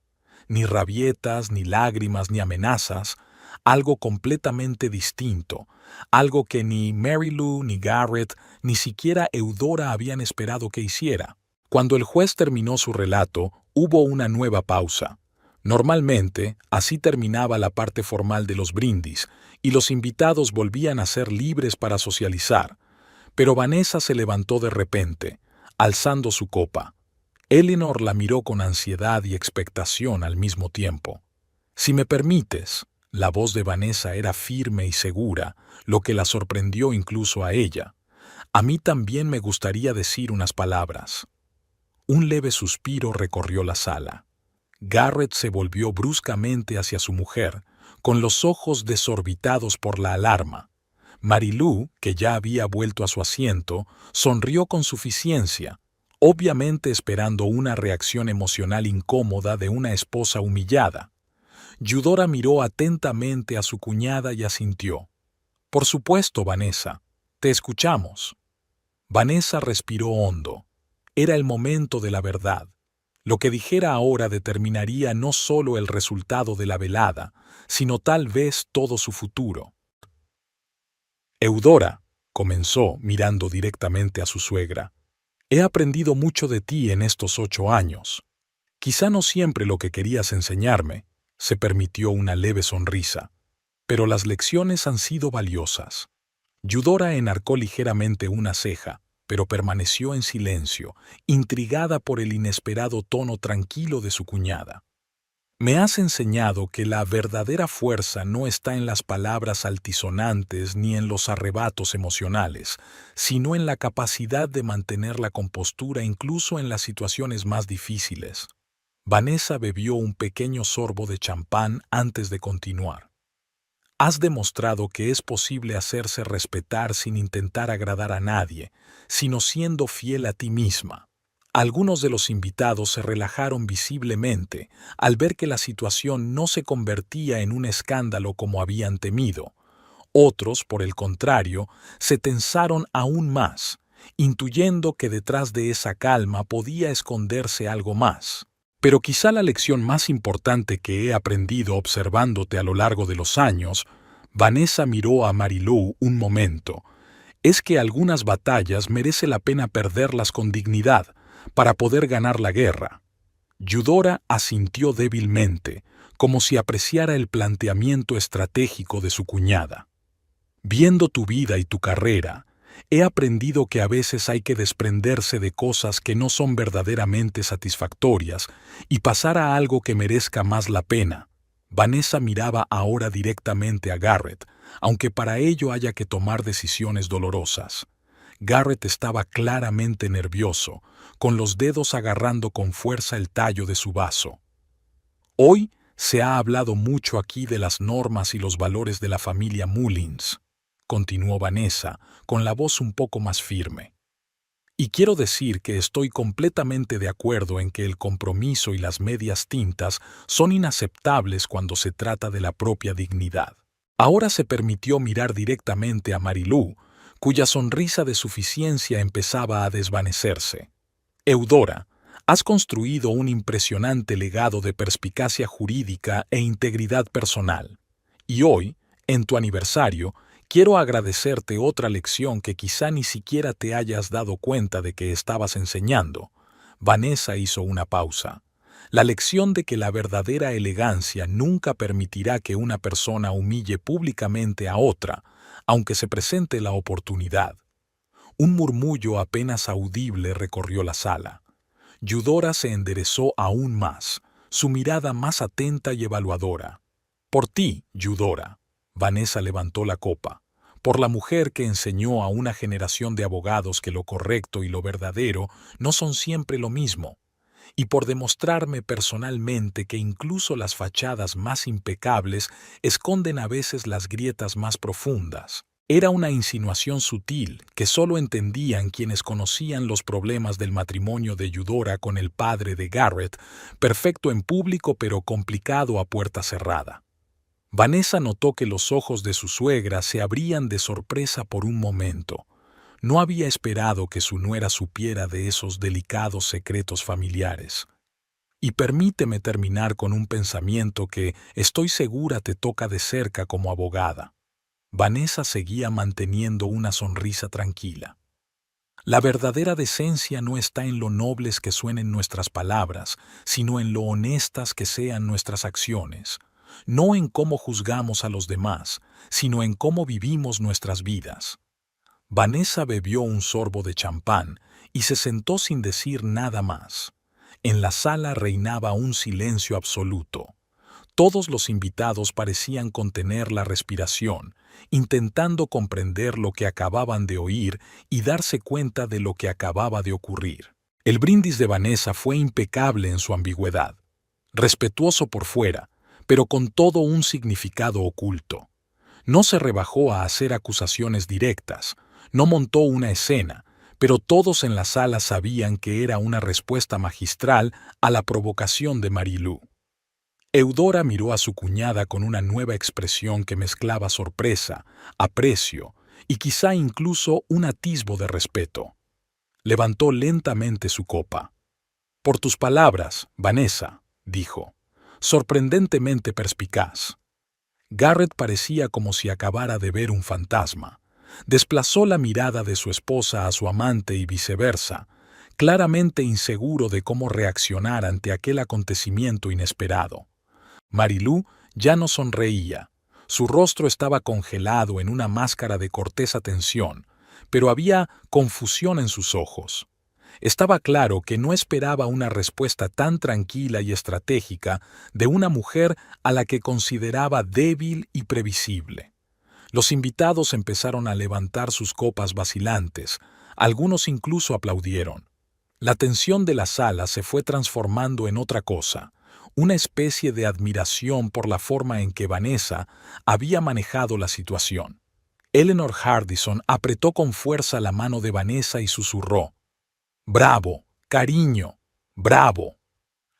Ni rabietas, ni lágrimas, ni amenazas, algo completamente distinto, algo que ni Marilú, ni Garrett, ni siquiera Eudora habían esperado que hiciera. Cuando el juez terminó su relato, hubo una nueva pausa. Normalmente, así terminaba la parte formal de los brindis, y los invitados volvían a ser libres para socializar. Pero Vanessa se levantó de repente, alzando su copa. Eleanor la miró con ansiedad y expectación al mismo tiempo. «Si me permites», la voz de Vanessa era firme y segura, lo que la sorprendió incluso a ella. «A mí también me gustaría decir unas palabras». Un leve suspiro recorrió la sala. Garrett se volvió bruscamente hacia su mujer, con los ojos desorbitados por la alarma. Marilú, que ya había vuelto a su asiento, sonrió con suficiencia, obviamente esperando una reacción emocional incómoda de una esposa humillada. Eudora miró atentamente a su cuñada y asintió. «Por supuesto, Vanessa. Te escuchamos». Vanessa respiró hondo. Era el momento de la verdad. Lo que dijera ahora determinaría no solo el resultado de la velada, sino tal vez todo su futuro. «Eudora», comenzó mirando directamente a su suegra, «he aprendido mucho de ti en estos 8 años. Quizá no siempre lo que querías enseñarme», se permitió una leve sonrisa, «pero las lecciones han sido valiosas». Eudora enarcó ligeramente una ceja, pero permaneció en silencio, intrigada por el inesperado tono tranquilo de su cuñada. «Me has enseñado que la verdadera fuerza no está en las palabras altisonantes ni en los arrebatos emocionales, sino en la capacidad de mantener la compostura incluso en las situaciones más difíciles». Vanessa bebió un pequeño sorbo de champán antes de continuar. «Has demostrado que es posible hacerse respetar sin intentar agradar a nadie, sino siendo fiel a ti misma». Algunos de los invitados se relajaron visiblemente al ver que la situación no se convertía en un escándalo como habían temido. Otros, por el contrario, se tensaron aún más, intuyendo que detrás de esa calma podía esconderse algo más. «Pero quizá la lección más importante que he aprendido observándote a lo largo de los años», Vanessa miró a Marilú un momento, «es que algunas batallas merece la pena perderlas con dignidad para poder ganar la guerra». Eudora asintió débilmente, como si apreciara el planteamiento estratégico de su cuñada. Viendo tu vida y tu carrera, he aprendido que a veces hay que desprenderse de cosas que no son verdaderamente satisfactorias y pasar a algo que merezca más la pena. Vanessa miraba ahora directamente a Garrett, aunque para ello haya que tomar decisiones dolorosas. Garrett estaba claramente nervioso, con los dedos agarrando con fuerza el tallo de su vaso. Hoy se ha hablado mucho aquí de las normas y los valores de la familia Mullins, continuó Vanessa, con la voz un poco más firme. Y quiero decir que estoy completamente de acuerdo en que el compromiso y las medias tintas son inaceptables cuando se trata de la propia dignidad. Ahora se permitió mirar directamente a Marilú, cuya sonrisa de suficiencia empezaba a desvanecerse. Eudora, has construido un impresionante legado de perspicacia jurídica e integridad personal. Y hoy, en tu aniversario, quiero agradecerte otra lección que quizá ni siquiera te hayas dado cuenta de que estabas enseñando. Vanessa hizo una pausa. La lección de que la verdadera elegancia nunca permitirá que una persona humille públicamente a otra, aunque se presente la oportunidad. Un murmullo apenas audible recorrió la sala. Eudora se enderezó aún más, su mirada más atenta y evaluadora. Por ti, Eudora. Vanessa levantó la copa. Por la mujer que enseñó a una generación de abogados que lo correcto y lo verdadero no son siempre lo mismo. Y por demostrarme personalmente que incluso las fachadas más impecables esconden a veces las grietas más profundas. Era una insinuación sutil que solo entendían quienes conocían los problemas del matrimonio de Eudora con el padre de Garrett, perfecto en público pero complicado a puerta cerrada. Vanessa notó que los ojos de su suegra se abrían de sorpresa por un momento. No había esperado que su nuera supiera de esos delicados secretos familiares. Y permíteme terminar con un pensamiento que, estoy segura, te toca de cerca como abogada. Vanessa seguía manteniendo una sonrisa tranquila. La verdadera decencia no está en lo nobles que suenen nuestras palabras, sino en lo honestas que sean nuestras acciones. No en cómo juzgamos a los demás, sino en cómo vivimos nuestras vidas. Vanessa bebió un sorbo de champán y se sentó sin decir nada más. En la sala reinaba un silencio absoluto. Todos los invitados parecían contener la respiración, intentando comprender lo que acababan de oír y darse cuenta de lo que acababa de ocurrir. El brindis de Vanessa fue impecable en su ambigüedad, respetuoso por fuera, pero con todo un significado oculto. No se rebajó a hacer acusaciones directas, no montó una escena, pero todos en la sala sabían que era una respuesta magistral a la provocación de Marilú. Eudora miró a su cuñada con una nueva expresión que mezclaba sorpresa, aprecio y quizá incluso un atisbo de respeto. Levantó lentamente su copa. «Por tus palabras, Vanessa», dijo, sorprendentemente perspicaz. Garrett parecía como si acabara de ver un fantasma. Desplazó la mirada de su esposa a su amante y viceversa, claramente inseguro de cómo reaccionar ante aquel acontecimiento inesperado. Marilú ya no sonreía. Su rostro estaba congelado en una máscara de cortés atención, pero había confusión en sus ojos. Estaba claro que no esperaba una respuesta tan tranquila y estratégica de una mujer a la que consideraba débil y previsible. Los invitados empezaron a levantar sus copas vacilantes, algunos incluso aplaudieron. La tensión de la sala se fue transformando en otra cosa, una especie de admiración por la forma en que Vanessa había manejado la situación. Eleanor Hardison apretó con fuerza la mano de Vanessa y susurró: «Bravo, cariño, bravo».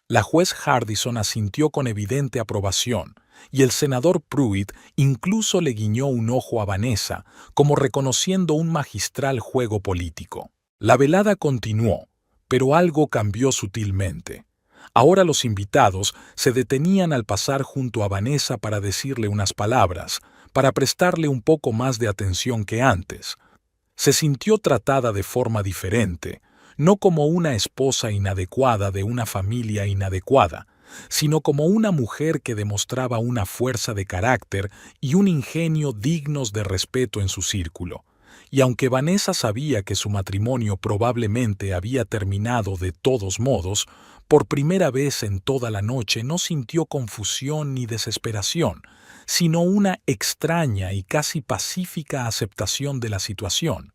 La juez Hardison asintió con evidente aprobación, y el senador Pruitt incluso le guiñó un ojo a Vanessa, como reconociendo un magistral juego político. La velada continuó, pero algo cambió sutilmente. Ahora los invitados se detenían al pasar junto a Vanessa para decirle unas palabras, para prestarle un poco más de atención que antes. Se sintió tratada de forma diferente, no como una esposa inadecuada de una familia inadecuada, sino como una mujer que demostraba una fuerza de carácter y un ingenio dignos de respeto en su círculo. Y aunque Vanessa sabía que su matrimonio probablemente había terminado de todos modos, por primera vez en toda la noche no sintió confusión ni desesperación, sino una extraña y casi pacífica aceptación de la situación.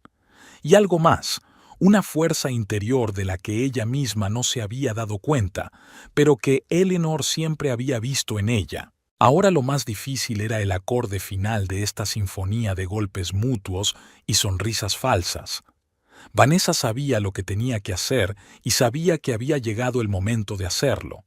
Y algo más, una fuerza interior de la que ella misma no se había dado cuenta, pero que Eleanor siempre había visto en ella. Ahora lo más difícil era el acorde final de esta sinfonía de golpes mutuos y sonrisas falsas. Vanessa sabía lo que tenía que hacer y sabía que había llegado el momento de hacerlo.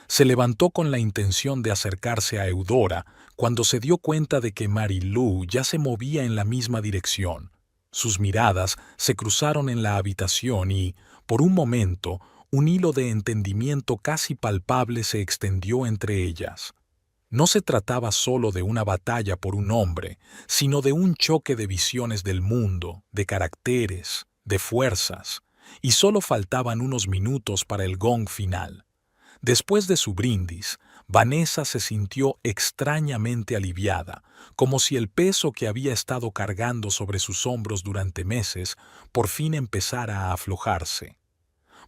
Se levantó con la intención de acercarse a Eudora cuando se dio cuenta de que Mary Lou ya se movía en la misma dirección. Sus miradas se cruzaron en la habitación y, por un momento, un hilo de entendimiento casi palpable se extendió entre ellas. No se trataba solo de una batalla por un hombre, sino de un choque de visiones del mundo, de caracteres, de fuerzas, y solo faltaban unos minutos para el gong final. Después de su brindis, Vanessa se sintió extrañamente aliviada, como si el peso que había estado cargando sobre sus hombros durante meses por fin empezara a aflojarse.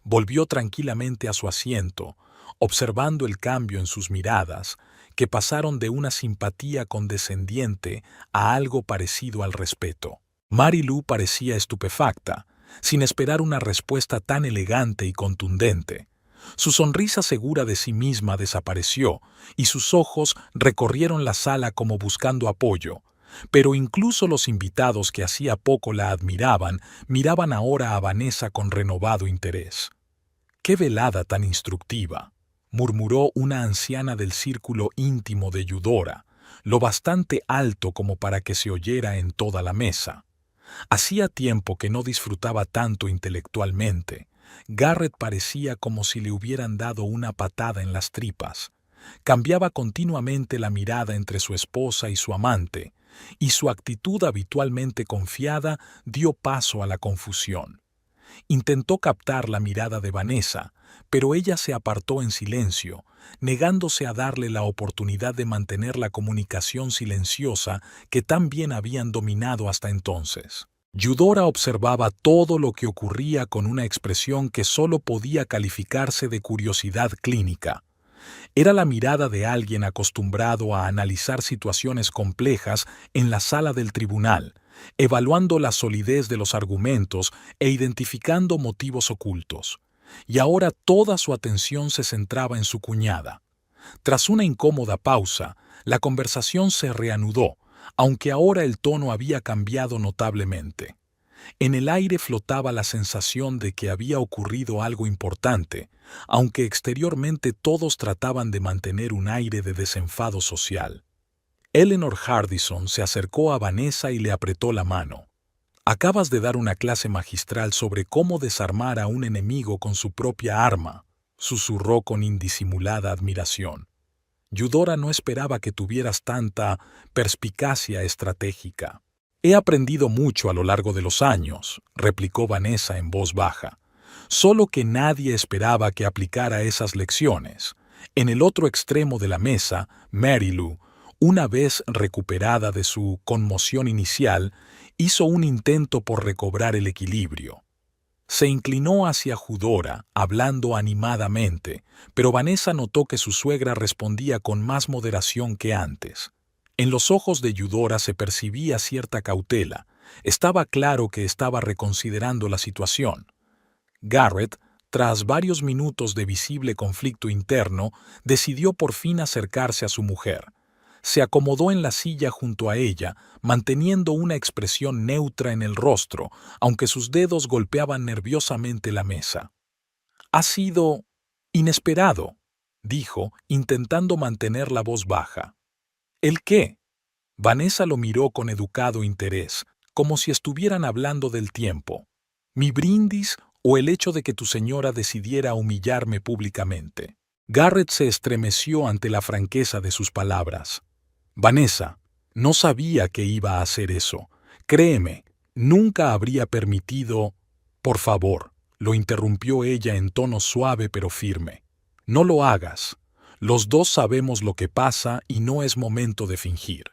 Volvió tranquilamente a su asiento, observando el cambio en sus miradas, que pasaron de una simpatía condescendiente a algo parecido al respeto. Mary Lou parecía estupefacta, sin esperar una respuesta tan elegante y contundente. Su sonrisa segura de sí misma desapareció y sus ojos recorrieron la sala como buscando apoyo, pero incluso los invitados que hacía poco la admiraban miraban ahora a Vanessa con renovado interés. «¡Qué velada tan instructiva!», murmuró una anciana del círculo íntimo de Eudora, lo bastante alto como para que se oyera en toda la mesa. Hacía tiempo que no disfrutaba tanto intelectualmente. Garrett parecía como si le hubieran dado una patada en las tripas. Cambiaba continuamente la mirada entre su esposa y su amante, y su actitud habitualmente confiada dio paso a la confusión. Intentó captar la mirada de Vanessa, pero ella se apartó en silencio, negándose a darle la oportunidad de mantener la comunicación silenciosa que tan bien habían dominado hasta entonces. Eudora observaba todo lo que ocurría con una expresión que solo podía calificarse de curiosidad clínica. Era la mirada de alguien acostumbrado a analizar situaciones complejas en la sala del tribunal, evaluando la solidez de los argumentos e identificando motivos ocultos. Y ahora toda su atención se centraba en su cuñada. Tras una incómoda pausa, la conversación se reanudó, aunque ahora el tono había cambiado notablemente. En el aire flotaba la sensación de que había ocurrido algo importante, aunque exteriormente todos trataban de mantener un aire de desenfado social. Eleanor Hardison se acercó a Vanessa y le apretó la mano. «Acabas de dar una clase magistral sobre cómo desarmar a un enemigo con su propia arma», susurró con indisimulada admiración. «Eudora no esperaba que tuvieras tanta perspicacia estratégica». «He aprendido mucho a lo largo de los años», replicó Vanessa en voz baja. «Solo que nadie esperaba que aplicara esas lecciones». En el otro extremo de la mesa, Mary Lou, una vez recuperada de su conmoción inicial, hizo un intento por recobrar el equilibrio. Se inclinó hacia Eudora, hablando animadamente, pero Vanessa notó que su suegra respondía con más moderación que antes. En los ojos de Eudora se percibía cierta cautela. Estaba claro que estaba reconsiderando la situación. Garrett, tras varios minutos de visible conflicto interno, decidió por fin acercarse a su mujer. Se acomodó en la silla junto a ella, manteniendo una expresión neutra en el rostro, aunque sus dedos golpeaban nerviosamente la mesa. «Ha sido inesperado», dijo, intentando mantener la voz baja. «¿El qué?». Vanessa lo miró con educado interés, como si estuvieran hablando del tiempo. «¿Mi brindis o el hecho de que tu señora decidiera humillarme públicamente?». Garrett se estremeció ante la franqueza de sus palabras. «Vanessa, no sabía que iba a hacer eso. Créeme, nunca habría permitido...». «Por favor», lo interrumpió ella en tono suave pero firme. No lo hagas. Los dos sabemos lo que pasa y no es momento de fingir.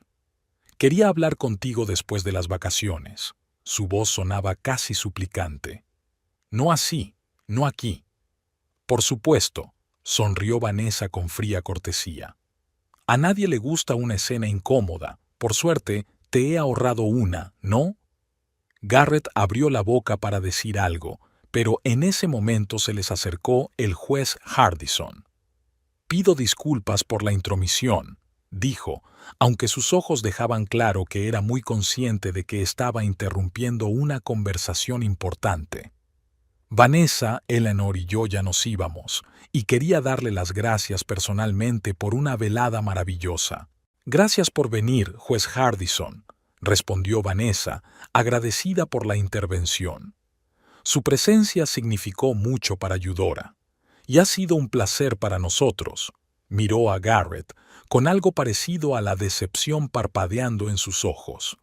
Quería hablar contigo después de las vacaciones. Su voz sonaba casi suplicante. No así, no aquí. Por supuesto, sonrió Vanessa con fría cortesía. A nadie le gusta una escena incómoda. Por suerte, te he ahorrado una, ¿no? Garrett abrió la boca para decir algo, pero en ese momento se les acercó el juez Hardison. Pido disculpas por la intromisión, dijo, aunque sus ojos dejaban claro que era muy consciente de que estaba interrumpiendo una conversación importante. Vanessa, Eleanor y yo ya nos íbamos, y quería darle las gracias personalmente por una velada maravillosa. Gracias por venir, juez Hardison, respondió Vanessa, agradecida por la intervención. Su presencia significó mucho para Eudora. Y ha sido un placer para nosotros. Miró a Garrett, con algo parecido a la decepción parpadeando en sus ojos.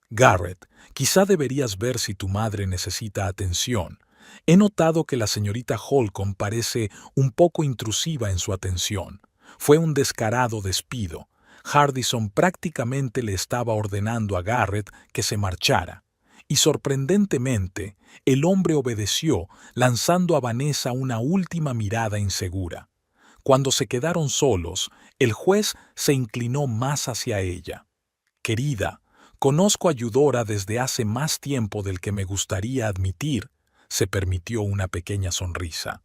Garrett, quizá deberías ver si tu madre necesita atención. He notado que la señorita Holcomb parece un poco intrusiva en su atención. Fue un descarado despido. Hardison prácticamente le estaba ordenando a Garrett que se marchara. Y sorprendentemente, el hombre obedeció, lanzando a Vanessa una última mirada insegura. Cuando se quedaron solos, el juez se inclinó más hacia ella. Querida, conozco a Eudora desde hace más tiempo del que me gustaría admitir, se permitió una pequeña sonrisa.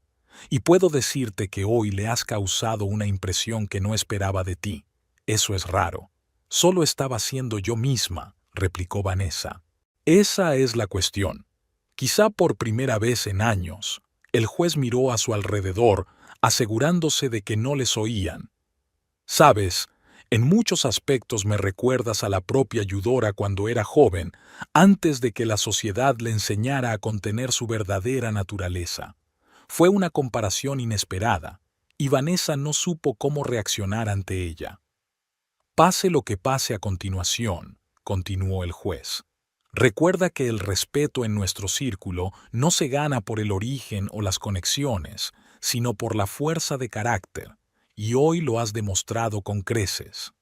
Y puedo decirte que hoy le has causado una impresión que no esperaba de ti. Eso es raro. Solo estaba siendo yo misma, replicó Vanessa. Esa es la cuestión. Quizá por primera vez en años, el juez miró a su alrededor, asegurándose de que no les oían. Sabes, en muchos aspectos me recuerdas a la propia Eudora cuando era joven, antes de que la sociedad le enseñara a contener su verdadera naturaleza. Fue una comparación inesperada, y Vanessa no supo cómo reaccionar ante ella. Pase lo que pase a continuación, continuó el juez. Recuerda que el respeto en nuestro círculo no se gana por el origen o las conexiones, sino por la fuerza de carácter, y hoy lo has demostrado con creces.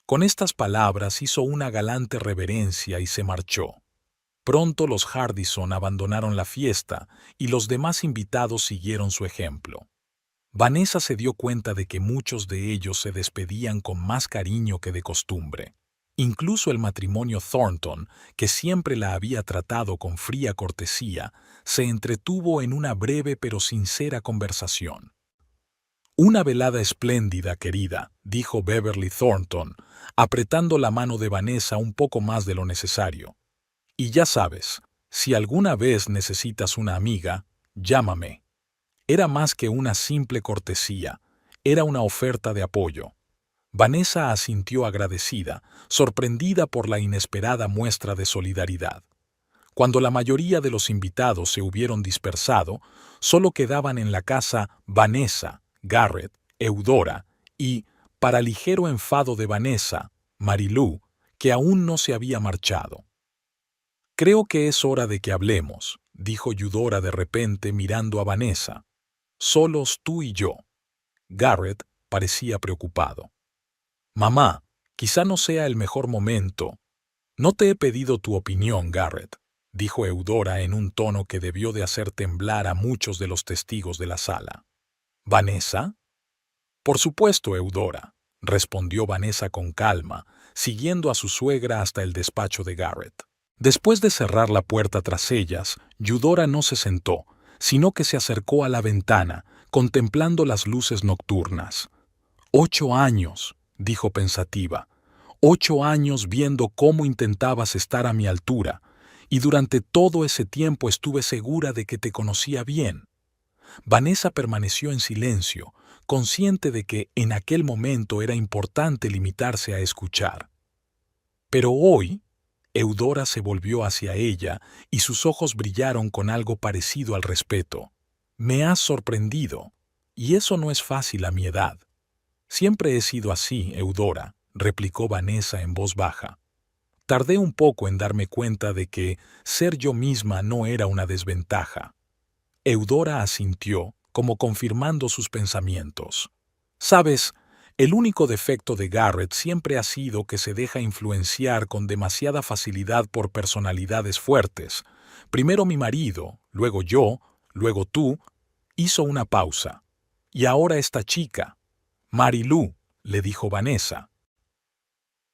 Con estas palabras hizo una galante reverencia y se marchó. Pronto los Hardison abandonaron la fiesta y los demás invitados siguieron su ejemplo. Vanessa se dio cuenta de que muchos de ellos se despedían con más cariño que de costumbre. Incluso el matrimonio Thornton, que siempre la había tratado con fría cortesía, se entretuvo en una breve pero sincera conversación. «Una velada espléndida, querida», dijo Beverly Thornton, apretando la mano de Vanessa un poco más de lo necesario. «Y ya sabes, si alguna vez necesitas una amiga, llámame». Era más que una simple cortesía, era una oferta de apoyo. Vanessa asintió agradecida, sorprendida por la inesperada muestra de solidaridad. Cuando la mayoría de los invitados se hubieron dispersado, solo quedaban en la casa Vanessa, Garrett, Eudora y, para ligero enfado de Vanessa, Marilú, que aún no se había marchado. «Creo que es hora de que hablemos», dijo Eudora de repente mirando a Vanessa. «Solos tú y yo». Garrett parecía preocupado. «Mamá, quizá no sea el mejor momento». «No te he pedido tu opinión, Garrett», dijo Eudora en un tono que debió de hacer temblar a muchos de los testigos de la sala. «¿Vanessa?» «Por supuesto, Eudora», respondió Vanessa con calma, siguiendo a su suegra hasta el despacho de Garrett. Después de cerrar la puerta tras ellas, Eudora no se sentó, sino que se acercó a la ventana, contemplando las luces nocturnas. 8 años, dijo pensativa, 8 años viendo cómo intentabas estar a mi altura, y durante todo ese tiempo estuve segura de que te conocía bien. Vanessa permaneció en silencio, consciente de que en aquel momento era importante limitarse a escuchar. Pero hoy, Eudora se volvió hacia ella y sus ojos brillaron con algo parecido al respeto. «Me has sorprendido, y eso no es fácil a mi edad». «Siempre he sido así, Eudora», replicó Vanessa en voz baja. «Tardé un poco en darme cuenta de que ser yo misma no era una desventaja. Eudora asintió, como confirmando sus pensamientos. Sabes, el único defecto de Garrett siempre ha sido que se deja influenciar con demasiada facilidad por personalidades fuertes. Primero mi marido, luego yo, luego tú. Hizo una pausa. Y ahora esta chica. Marilú, le dijo Vanessa.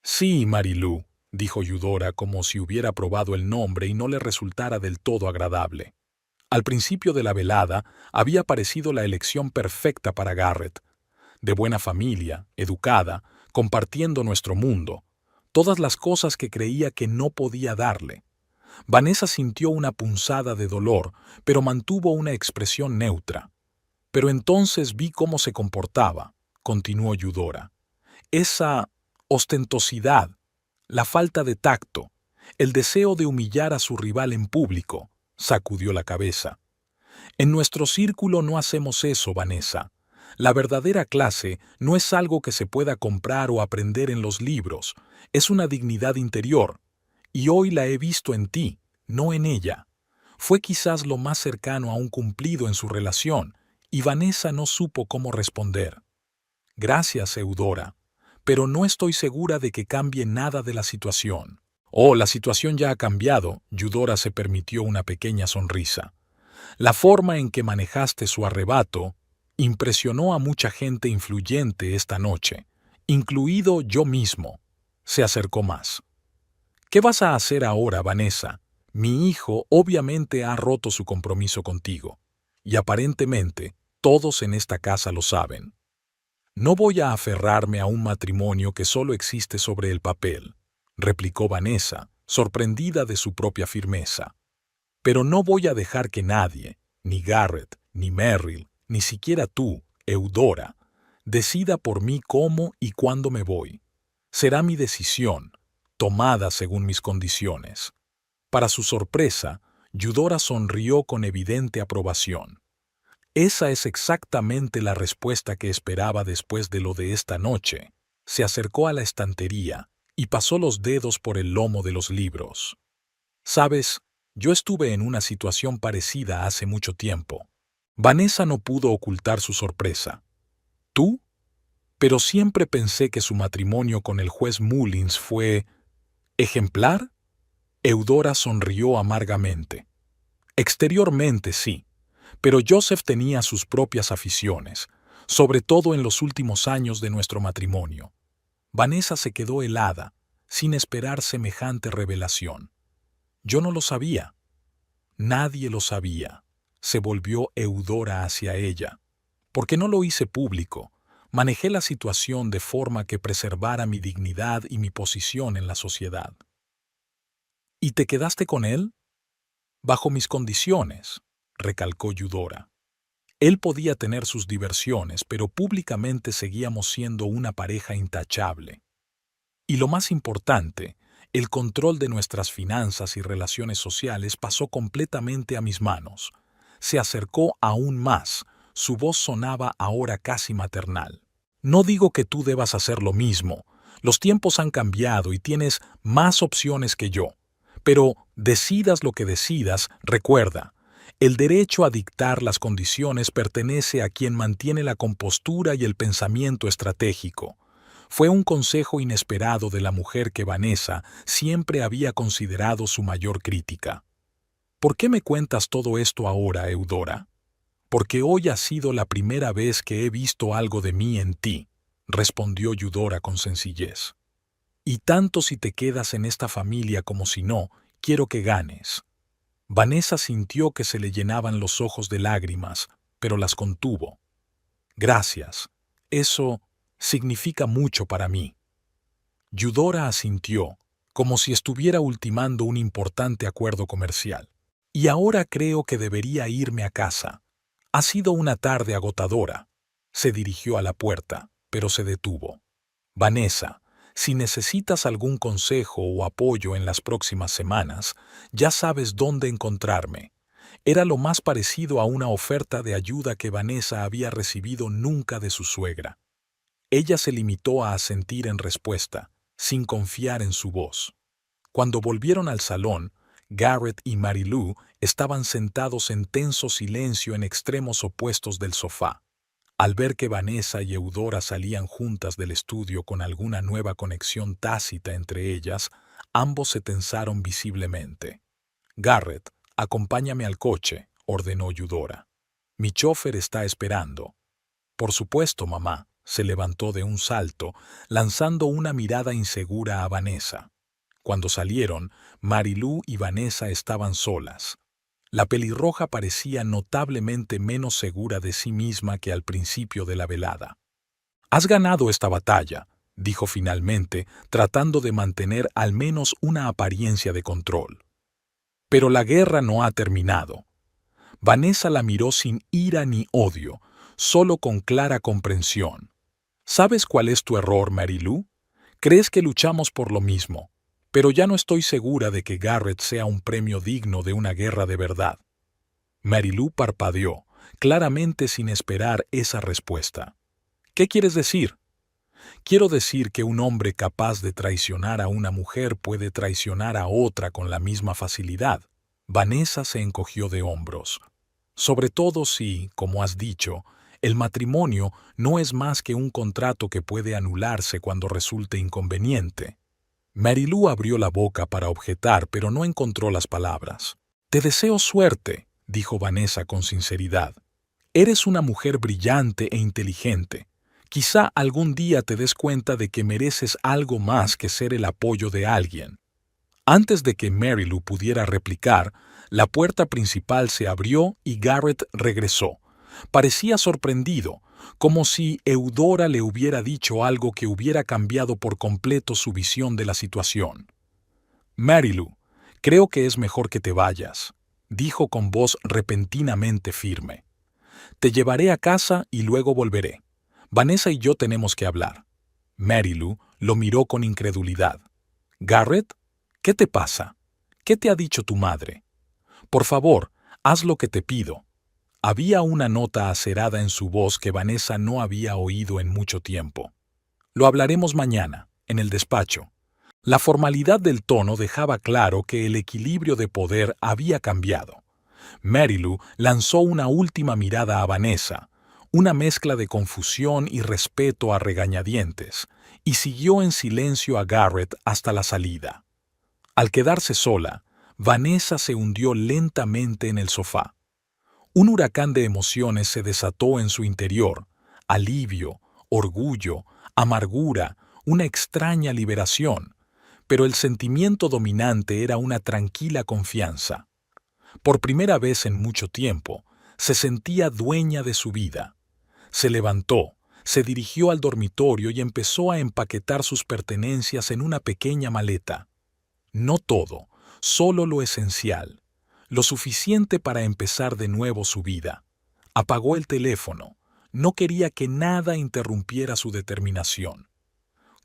Sí, Marilú, dijo Eudora como si hubiera probado el nombre y no le resultara del todo agradable. Al principio de la velada había parecido la elección perfecta para Garrett. De buena familia, educada, compartiendo nuestro mundo, todas las cosas que creía que no podía darle. Vanessa sintió una punzada de dolor, pero mantuvo una expresión neutra. Pero entonces vi cómo se comportaba, continuó Eudora. Esa ostentosidad, la falta de tacto, el deseo de humillar a su rival en público, sacudió la cabeza. En nuestro círculo no hacemos eso, Vanessa. La verdadera clase no es algo que se pueda comprar o aprender en los libros, es una dignidad interior. Y hoy la he visto en ti, no en ella. Fue quizás lo más cercano a un cumplido en su relación, y Vanessa no supo cómo responder. Gracias, Eudora, pero no estoy segura de que cambie nada de la situación. Oh, la situación ya ha cambiado, Eudora se permitió una pequeña sonrisa. La forma en que manejaste su arrebato impresionó a mucha gente influyente esta noche, incluido yo mismo. Se acercó más. ¿Qué vas a hacer ahora, Vanessa? Mi hijo obviamente ha roto su compromiso contigo, y aparentemente todos en esta casa lo saben. No voy a aferrarme a un matrimonio que solo existe sobre el papel, replicó Vanessa, sorprendida de su propia firmeza. Pero no voy a dejar que nadie, ni Garrett, ni Merrill, ni siquiera tú, Eudora, decida por mí cómo y cuándo me voy. Será mi decisión, tomada según mis condiciones. Para su sorpresa, Eudora sonrió con evidente aprobación. Esa es exactamente la respuesta que esperaba después de lo de esta noche. Se acercó a la estantería y pasó los dedos por el lomo de los libros. Sabes, yo estuve en una situación parecida hace mucho tiempo. Vanessa no pudo ocultar su sorpresa. ¿Tú? Pero siempre pensé que su matrimonio con el juez Mullins fue... ¿ejemplar? Eudora sonrió amargamente. Exteriormente sí, pero Joseph tenía sus propias aficiones, sobre todo en los últimos años de nuestro matrimonio. Vanessa se quedó helada, sin esperar semejante revelación. Yo no lo sabía. Nadie lo sabía. Se volvió Eudora hacia ella. Porque no lo hice público. Manejé la situación de forma que preservara mi dignidad y mi posición en la sociedad. ¿Y te quedaste con él? Bajo mis condiciones, recalcó Eudora. Él podía tener sus diversiones, pero públicamente seguíamos siendo una pareja intachable. Y lo más importante, el control de nuestras finanzas y relaciones sociales pasó completamente a mis manos. Se acercó aún más, su voz sonaba ahora casi maternal. No digo que tú debas hacer lo mismo, los tiempos han cambiado y tienes más opciones que yo. Pero decidas lo que decidas, recuerda, el derecho a dictar las condiciones pertenece a quien mantiene la compostura y el pensamiento estratégico. Fue un consejo inesperado de la mujer que Vanessa siempre había considerado su mayor crítica. ¿Por qué me cuentas todo esto ahora, Eudora? Porque hoy ha sido la primera vez que he visto algo de mí en ti, respondió Eudora con sencillez. Y tanto si te quedas en esta familia como si no, quiero que ganes. Vanessa sintió que se le llenaban los ojos de lágrimas, pero las contuvo. Gracias. Eso significa mucho para mí. Eudora asintió, como si estuviera ultimando un importante acuerdo comercial. Y ahora creo que debería irme a casa. Ha sido una tarde agotadora. Se dirigió a la puerta, pero se detuvo. Vanessa, si necesitas algún consejo o apoyo en las próximas semanas, ya sabes dónde encontrarme. Era lo más parecido a una oferta de ayuda que Vanessa había recibido nunca de su suegra. Ella se limitó a asentir en respuesta, sin confiar en su voz. Cuando volvieron al salón, Garrett y Marilou estaban sentados en tenso silencio en extremos opuestos del sofá. Al ver que Vanessa y Eudora salían juntas del estudio con alguna nueva conexión tácita entre ellas, ambos se tensaron visiblemente. «Garrett, acompáñame al coche», ordenó Eudora. «Mi chofer está esperando». «Por supuesto, mamá», se levantó de un salto, lanzando una mirada insegura a Vanessa. Cuando salieron, Marilou y Vanessa estaban solas. La pelirroja parecía notablemente menos segura de sí misma que al principio de la velada. «Has ganado esta batalla», dijo finalmente, tratando de mantener al menos una apariencia de control. «Pero la guerra no ha terminado». Vanessa la miró sin ira ni odio, solo con clara comprensión. «¿Sabes cuál es tu error, Marilou? Crees que luchamos por lo mismo, pero ya no estoy segura de que Garrett sea un premio digno de una guerra de verdad». Marilou parpadeó, claramente sin esperar esa respuesta. «¿Qué quieres decir?» «Quiero decir que un hombre capaz de traicionar a una mujer puede traicionar a otra con la misma facilidad». Vanessa se encogió de hombros. «Sobre todo si, como has dicho, el matrimonio no es más que un contrato que puede anularse cuando resulte inconveniente». Marilou abrió la boca para objetar, pero no encontró las palabras. «Te deseo suerte», dijo Vanessa con sinceridad. «Eres una mujer brillante e inteligente. Quizá algún día te des cuenta de que mereces algo más que ser el apoyo de alguien». Antes de que Marilou pudiera replicar, la puerta principal se abrió y Garrett regresó. Parecía sorprendido, como si Eudora le hubiera dicho algo que hubiera cambiado por completo su visión de la situación. «Marilou, creo que es mejor que te vayas», dijo con voz repentinamente firme. «Te llevaré a casa y luego volveré. Vanessa y yo tenemos que hablar». Marilou lo miró con incredulidad. «¿Garrett? ¿Qué te pasa? ¿Qué te ha dicho tu madre? Por favor, haz lo que te pido». Había una nota acerada en su voz que Vanessa no había oído en mucho tiempo. «Lo hablaremos mañana, en el despacho». La formalidad del tono dejaba claro que el equilibrio de poder había cambiado. Marilou lanzó una última mirada a Vanessa, una mezcla de confusión y respeto a regañadientes, y siguió en silencio a Garrett hasta la salida. Al quedarse sola, Vanessa se hundió lentamente en el sofá. Un huracán de emociones se desató en su interior: alivio, orgullo, amargura, una extraña liberación. Pero el sentimiento dominante era una tranquila confianza. Por primera vez en mucho tiempo, se sentía dueña de su vida. Se levantó, se dirigió al dormitorio y empezó a empaquetar sus pertenencias en una pequeña maleta. No todo, solo lo esencial. Lo suficiente para empezar de nuevo su vida. Apagó el teléfono. No quería que nada interrumpiera su determinación.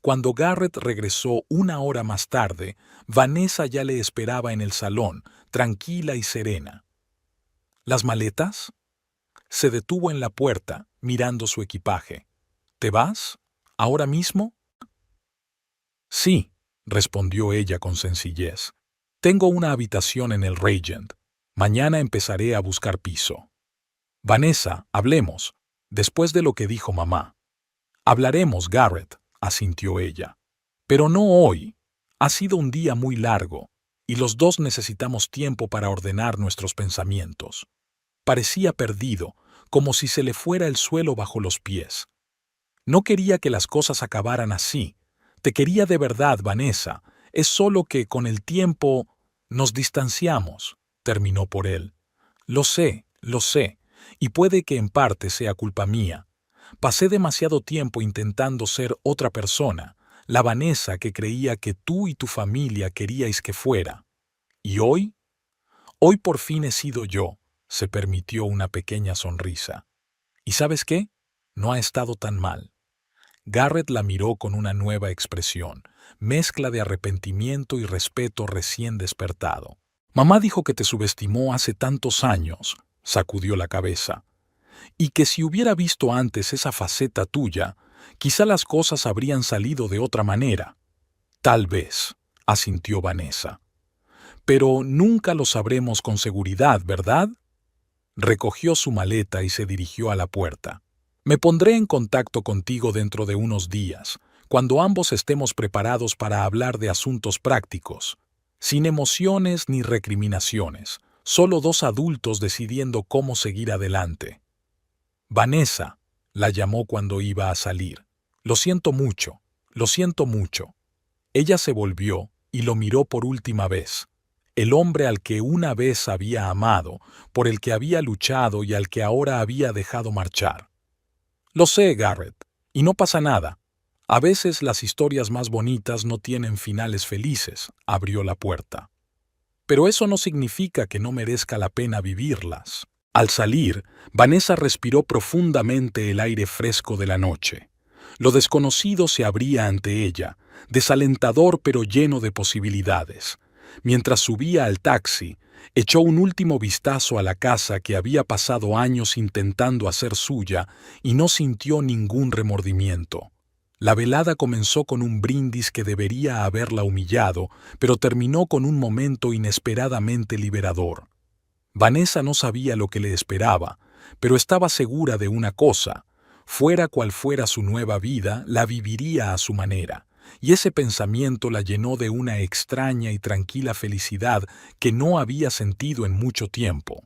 Cuando Garrett regresó una hora más tarde, Vanessa ya le esperaba en el salón, tranquila y serena. ¿Las maletas? Se detuvo en la puerta, mirando su equipaje. ¿Te vas? ¿Ahora mismo? Sí, respondió ella con sencillez. Tengo una habitación en el Regent. Mañana empezaré a buscar piso. Vanessa, hablemos, después de lo que dijo mamá. Hablaremos, Garrett, asintió ella. Pero no hoy. Ha sido un día muy largo, y los dos necesitamos tiempo para ordenar nuestros pensamientos. Parecía perdido, como si se le fuera el suelo bajo los pies. No quería que las cosas acabaran así. Te quería de verdad, Vanessa. Es solo que con el tiempo nos distanciamos, terminó por él. Lo sé, y puede que en parte sea culpa mía. Pasé demasiado tiempo intentando ser otra persona, la Vanessa que creía que tú y tu familia queríais que fuera. ¿Y hoy? Hoy por fin he sido yo, se permitió una pequeña sonrisa. ¿Y sabes qué? No ha estado tan mal. Garrett la miró con una nueva expresión, mezcla de arrepentimiento y respeto recién despertado. Mamá dijo que te subestimó hace tantos años, sacudió la cabeza, y que si hubiera visto antes esa faceta tuya, quizá las cosas habrían salido de otra manera. Tal vez, asintió Vanessa. Pero nunca lo sabremos con seguridad, ¿verdad? Recogió su maleta y se dirigió a la puerta. Me pondré en contacto contigo dentro de unos días, cuando ambos estemos preparados para hablar de asuntos prácticos, sin emociones ni recriminaciones, solo dos adultos decidiendo cómo seguir adelante. Vanessa, la llamó cuando iba a salir. Lo siento mucho, lo siento mucho. Ella se volvió y lo miró por última vez. El hombre al que una vez había amado, por el que había luchado y al que ahora había dejado marchar. Lo sé, Garrett, y no pasa nada. A veces las historias más bonitas no tienen finales felices, abrió la puerta. Pero eso no significa que no merezca la pena vivirlas. Al salir, Vanessa respiró profundamente el aire fresco de la noche. Lo desconocido se abría ante ella, desalentador pero lleno de posibilidades. Mientras subía al taxi, echó un último vistazo a la casa que había pasado años intentando hacer suya y no sintió ningún remordimiento. La velada comenzó con un brindis que debería haberla humillado, pero terminó con un momento inesperadamente liberador. Vanessa no sabía lo que le esperaba, pero estaba segura de una cosa: fuera cual fuera su nueva vida, la viviría a su manera, y ese pensamiento la llenó de una extraña y tranquila felicidad que no había sentido en mucho tiempo.